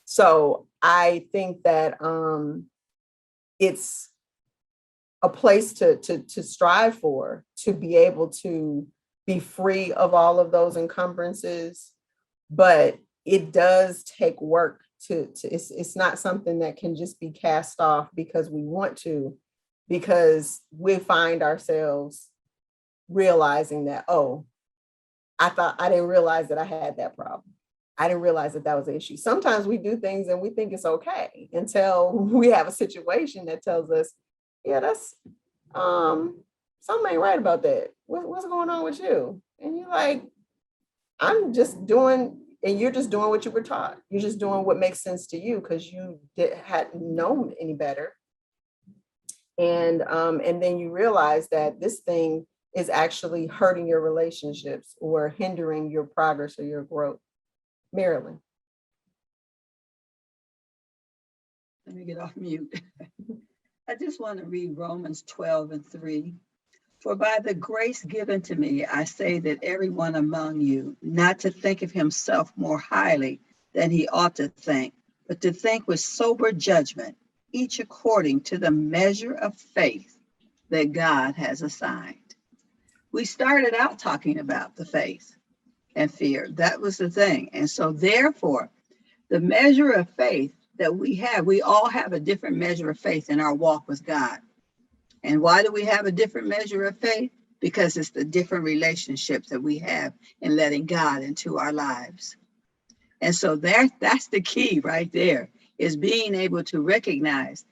So I think that it's a place to strive for, to be able to be free of all of those encumbrances. But it does take work it's not something that can just be cast off because we want to, because we find ourselves realizing that, oh, I didn't realize that I had that problem. I didn't realize that was an issue. Sometimes we do things and we think it's okay until we have a situation that tells us, yeah, that's something ain't right about that. What's going on with you? And you're like, I'm just doing, and you're just doing what you were taught. You're just doing what makes sense to you because you hadn't known any better. And then you realize that this thing is actually hurting your relationships or hindering your progress or your growth. Marilyn. Let me get off mute. I just want to read Romans 12:3. For by the grace given to me, I say that everyone among you, not to think of himself more highly than he ought to think, but to think with sober judgment, each according to the measure of faith that God has assigned. We started out talking about the faith and fear. That was the thing. And so therefore, the measure of faith that we all have a different measure of faith in our walk with God. And why do we have a different measure of faith? Because it's the different relationships that we have in letting God into our lives. And so that's the key right there, is being able to recognize,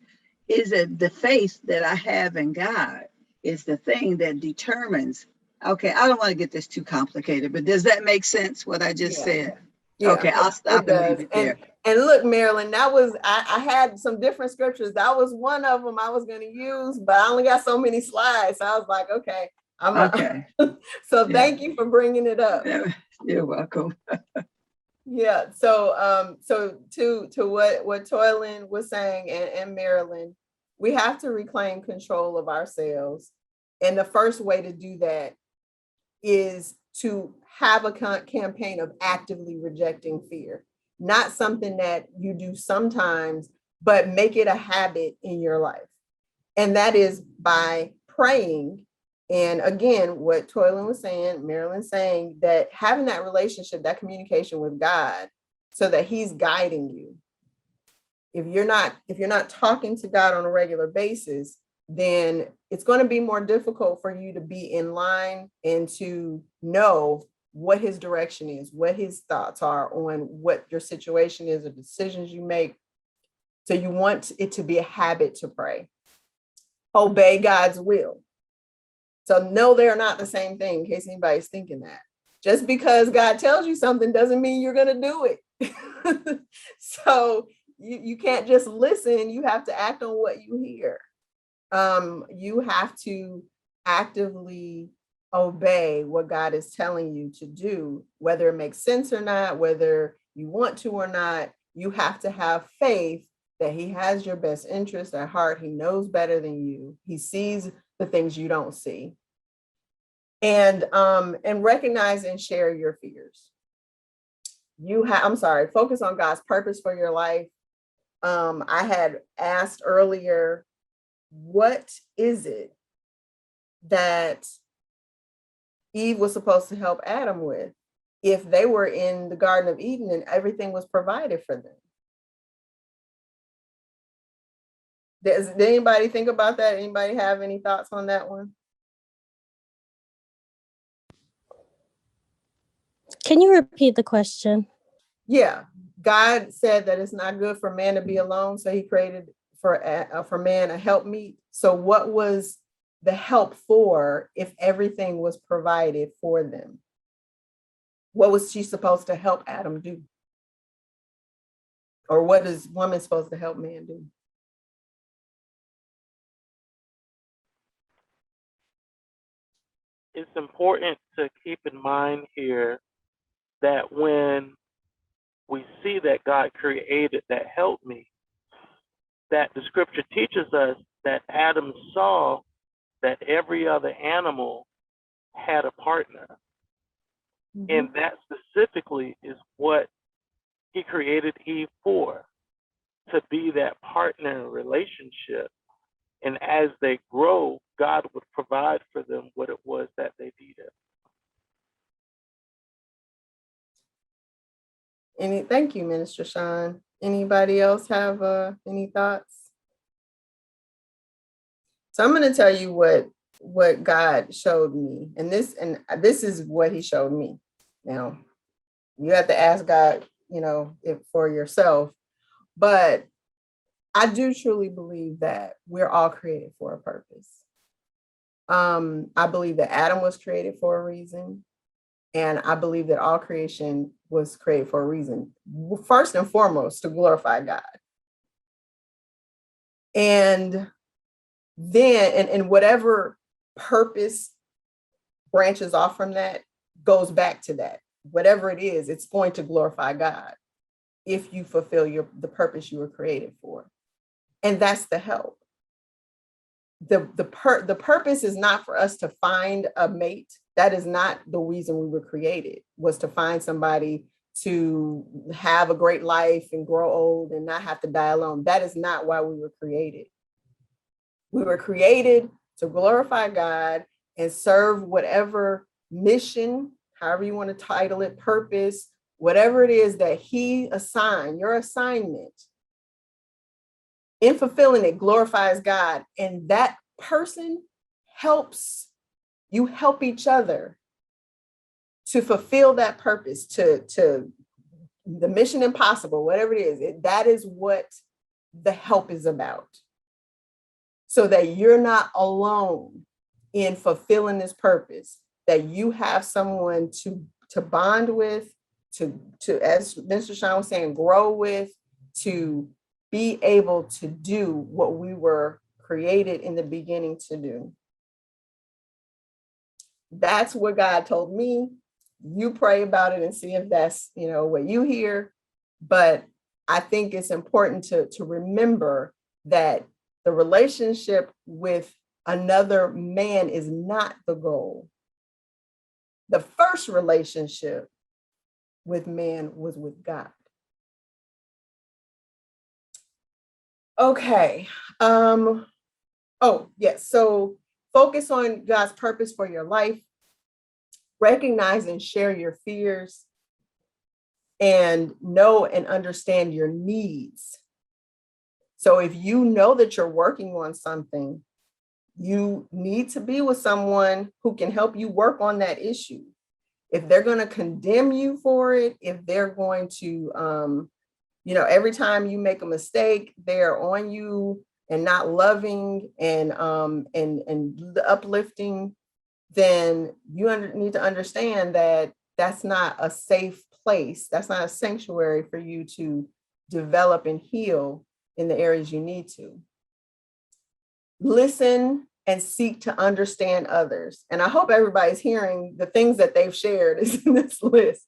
is that the faith that I have in God is the thing that determines, okay, I don't want to get this too complicated, but does that make sense, what I just said? Yeah, okay, I'll stop and leave it there. And look, Marilyn, that was, I had some different scriptures. That was one of them I was going to use, but I only got so many slides. So I was like, okay. Okay. So thank you for bringing it up. You're welcome. Yeah. So to what Toylan was saying and Marilyn, we have to reclaim control of ourselves. And the first way to do that is to have a campaign of actively rejecting fear. Not something that you do sometimes, but make it a habit in your life. And that is by praying. And again, what Toylan was saying, Marilyn saying, that having that relationship, that communication with God, so that he's guiding you. If you're not talking to God on a regular basis, then it's going to be more difficult for you to be in line and to know what his direction is, what his thoughts are on what your situation is, or decisions you make. So you want it to be a habit to pray. Obey God's will. So no, they're not the same thing, in case anybody's thinking that. Just because God tells you something doesn't mean you're going to do it. So you can't just listen. You have to act on what you hear. You have to actively obey what God is telling you to do, whether it makes sense or not, whether you want to or not. You have to have faith that he has your best interest at heart. He knows better than you. He sees the things you don't see. And recognize and share your fears. Focus on God's purpose for your life. I had asked earlier, what is it that Eve was supposed to help Adam with if they were in the Garden of Eden and everything was provided for them? Did anybody think about that? Anybody have any thoughts on that one? Can you repeat the question? Yeah, God said that it's not good for man to be alone, so he created for man a helpmeet. So what was the help for if everything was provided for them? What was she supposed to help Adam do? Or what is woman supposed to help man do? It's important to keep in mind here that when we see that God created that helpmeet, that the scripture teaches us that Adam saw that every other animal had a partner. And that specifically is what he created Eve for, to be that partner in relationship. And as they grow, God would provide for them what it was that they needed. Thank you, Minister Sean. Anybody else have any thoughts? So I'm going to tell you what God showed me, and this is what he showed me. Now, you have to ask God, it for yourself, but I do truly believe that we're all created for a purpose. I believe that Adam was created for a reason, and I believe that all creation was created for a reason. First and foremost, to glorify God. And then, and whatever purpose branches off from that goes back to that. Whatever it is, it's going to glorify God if you fulfill the purpose you were created for. And that's the help. The purpose is not for us to find a mate. That is not the reason we were created, was to find somebody to have a great life and grow old and not have to die alone. That is not why we were created. We were created to glorify God and serve whatever mission, however you want to title it, purpose, whatever it is that he assigned, your assignment. In fulfilling it glorifies God, and that person helps you, help each other to fulfill that purpose, to the mission impossible, whatever it is. That is what the help is about, so that you're not alone in fulfilling this purpose, that you have someone to bond with, to as Mr. Sean was saying, grow with, to be able to do what we were created in the beginning to do. That's what God told me. You pray about it and see if that's, what you hear. But I think it's important to remember that the relationship with another man is not the goal. The first relationship with man was with God. Okay. Oh, yes. So focus on God's purpose for your life. Recognize and share your fears, and know and understand your needs. So if you know that you're working on something, you need to be with someone who can help you work on that issue. If they're going to condemn you for it, if they're going to, every time you make a mistake, they're on you and not loving and uplifting, then you need to understand that that's not a safe place. That's not a sanctuary for you to develop and heal in the areas you need to. Listen and seek to understand others. And I hope everybody's hearing the things that they've shared is in this list.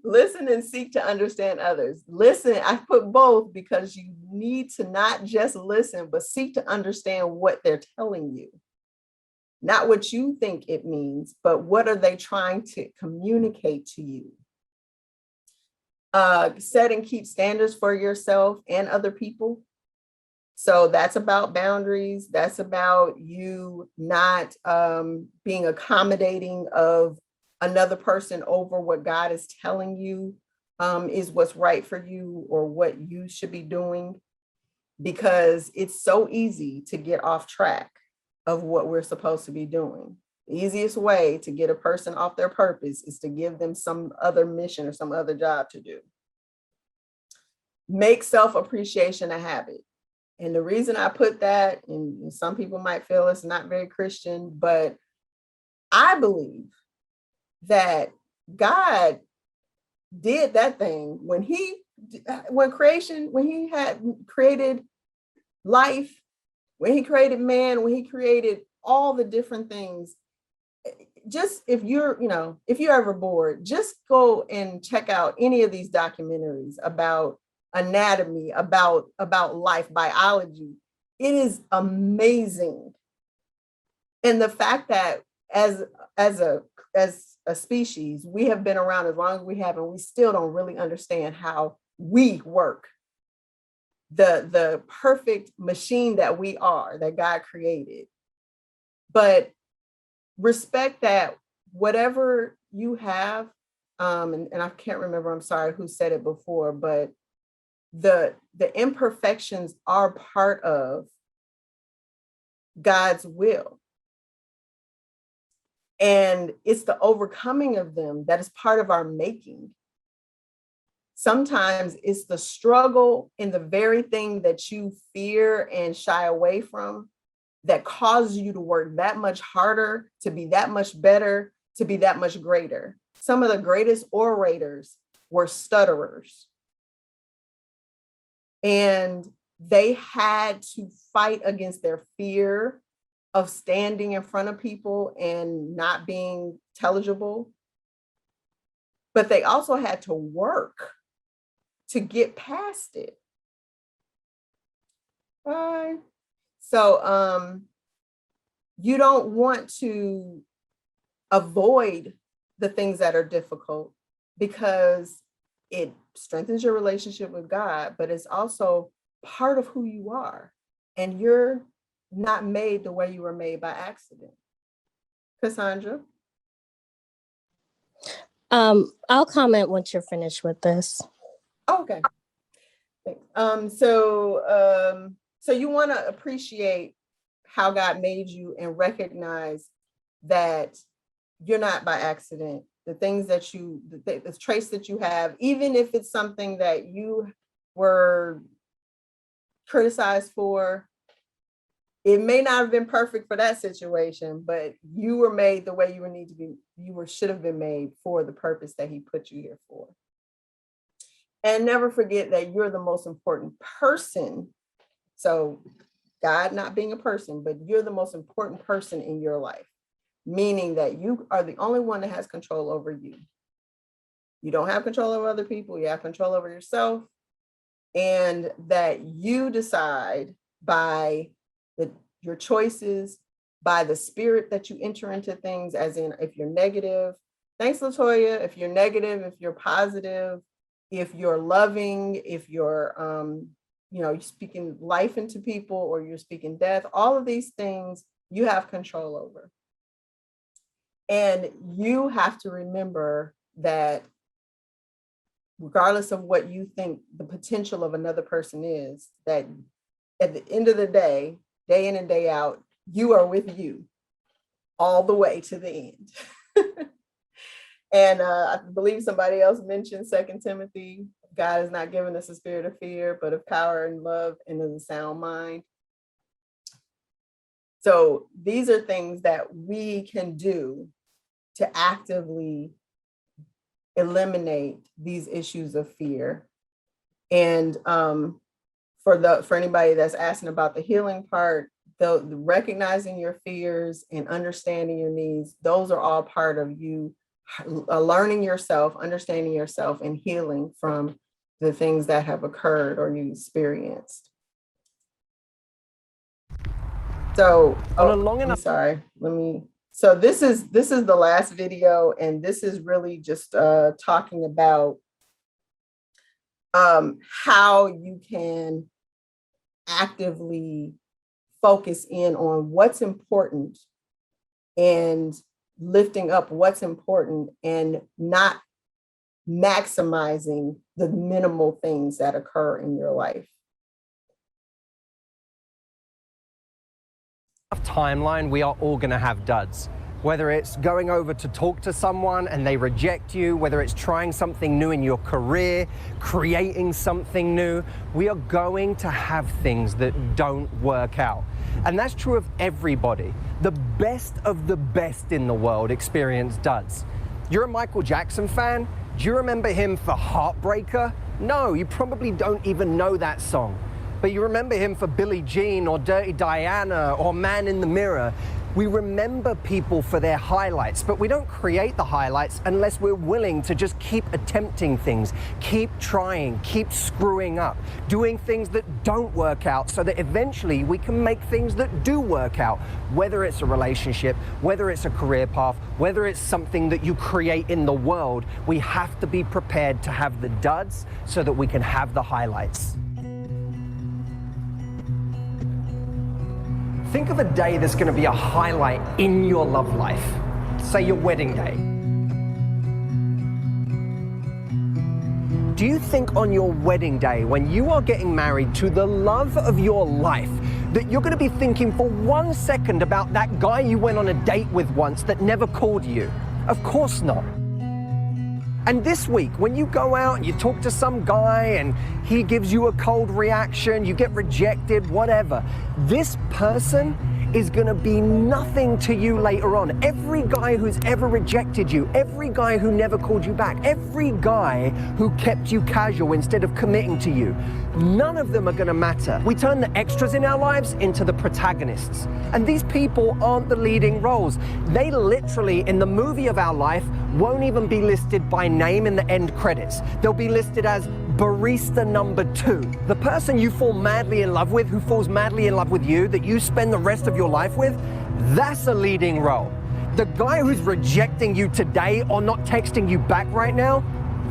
Listen and seek to understand others. Listen, I put both because you need to not just listen, but seek to understand what they're telling you. Not what you think it means, but what are they trying to communicate to you? Set and keep standards for yourself and other people. So that's about boundaries. That's about you not being accommodating of another person over what God is telling you is what's right for you or what you should be doing, because it's so easy to get off track of what we're supposed to be doing. The easiest way to get a person off their purpose is to give them some other mission or some other job to do. Make self-appreciation a habit. And the reason I put that, and some people might feel it's not very Christian, but I believe that God did that thing when he had created life, when he created man, when he created all the different things. Just if you're ever bored, just go and check out any of these documentaries about anatomy, about life, biology. It is amazing. And the fact that as as a species, we have been around as long as we have, and we still don't really understand how we work. The perfect machine that we are, that God created. But respect that whatever you have, and I can't remember, I'm sorry, who said it before, but the imperfections are part of God's will. And it's the overcoming of them that is part of our making. Sometimes it's the struggle in the very thing that you fear and shy away from that causes you to work that much harder, to be that much better, to be that much greater. Some of the greatest orators were stutterers. And they had to fight against their fear of standing in front of people and not being intelligible. But they also had to work to get past it. Bye. So you don't want to avoid the things that are difficult, because it strengthens your relationship with God, but it's also part of who you are. And you're not made the way you were made by accident. Cassandra? I'll comment once you're finished with this. Okay. So you want to appreciate how God made you and recognize that you're not by accident. The things that the traits that you have, even if it's something that you were criticized for, it may not have been perfect for that situation, but you were made the way you were need to be. Should have been made for the purpose that he put you here for. And never forget that you're the most important person. So God not being a person, but you're the most important person in your life, meaning that you are the only one that has control over you. You don't have control over other people. You have control over yourself, and that you decide by your choices, by the spirit that you enter into things, as in if you're negative, thanks LaToya, if you're negative, if you're positive, if you're loving, if you're you're speaking life into people or you're speaking death, all of these things you have control over. And you have to remember that regardless of what you think the potential of another person is, that at the end of the day in and day out, you are with you all the way to the end. And I believe somebody else mentioned 2 Timothy, God has not given us a spirit of fear, but of power and love and of a sound mind. So these are things that we can do to actively eliminate these issues of fear. And for anybody that's asking about the healing part, the recognizing your fears and understanding your needs, those are all part of you learning yourself, understanding yourself, and healing from the things that have occurred or you experienced. So, So this is the last video, and this is really just talking about how you can actively focus in on what's important and lifting up what's important and not maximizing the minimal things that occur in your life. Timeline, we are all going to have duds. Whether it's going over to talk to someone and they reject you, whether it's trying something new in your career, creating something new, we are going to have things that don't work out. And that's true of everybody. The best of the best in the world experience duds. You're a Michael Jackson fan? Do you remember him for Heartbreaker? No, you probably don't even know that song. But you remember him for Billie Jean or Dirty Diana or Man in the Mirror. We remember people for their highlights, but we don't create the highlights unless we're willing to just keep attempting things, keep trying, keep screwing up, doing things that don't work out so that eventually we can make things that do work out, whether it's a relationship, whether it's a career path, whether it's something that you create in the world. We have to be prepared to have the duds so that we can have the highlights. Think of a day that's going to be a highlight in your love life. Say your wedding day. Do you think on your wedding day, when you are getting married to the love of your life, that you're going to be thinking for 1 second about that guy you went on a date with once that never called you? Of course not. And this week, when you go out and you talk to some guy and he gives you a cold reaction, you get rejected, whatever, this person is going to be nothing to you later on. Every guy who's ever rejected you, every guy who never called you back, every guy who kept you casual instead of committing to you, none of them are going to matter. We turn the extras in our lives into the protagonists. And these people aren't the leading roles. They literally, in the movie of our life, won't even be listed by name in the end credits. They'll be listed as barista number 2. The person you fall madly in love with, who falls madly in love with you, that you spend the rest of your life with, that's a leading role. The guy who's rejecting you today or not texting you back right now,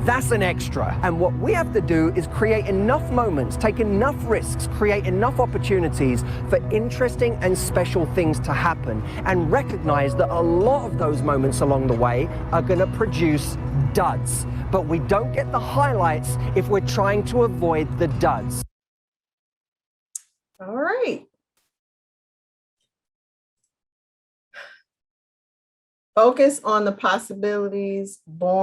that's an extra. And what we have to do is create enough moments, take enough risks, create enough opportunities for interesting and special things to happen, and recognize that a lot of those moments along the way are going to produce duds. But we don't get the highlights if we're trying to avoid the duds. All right. Focus on the possibilities born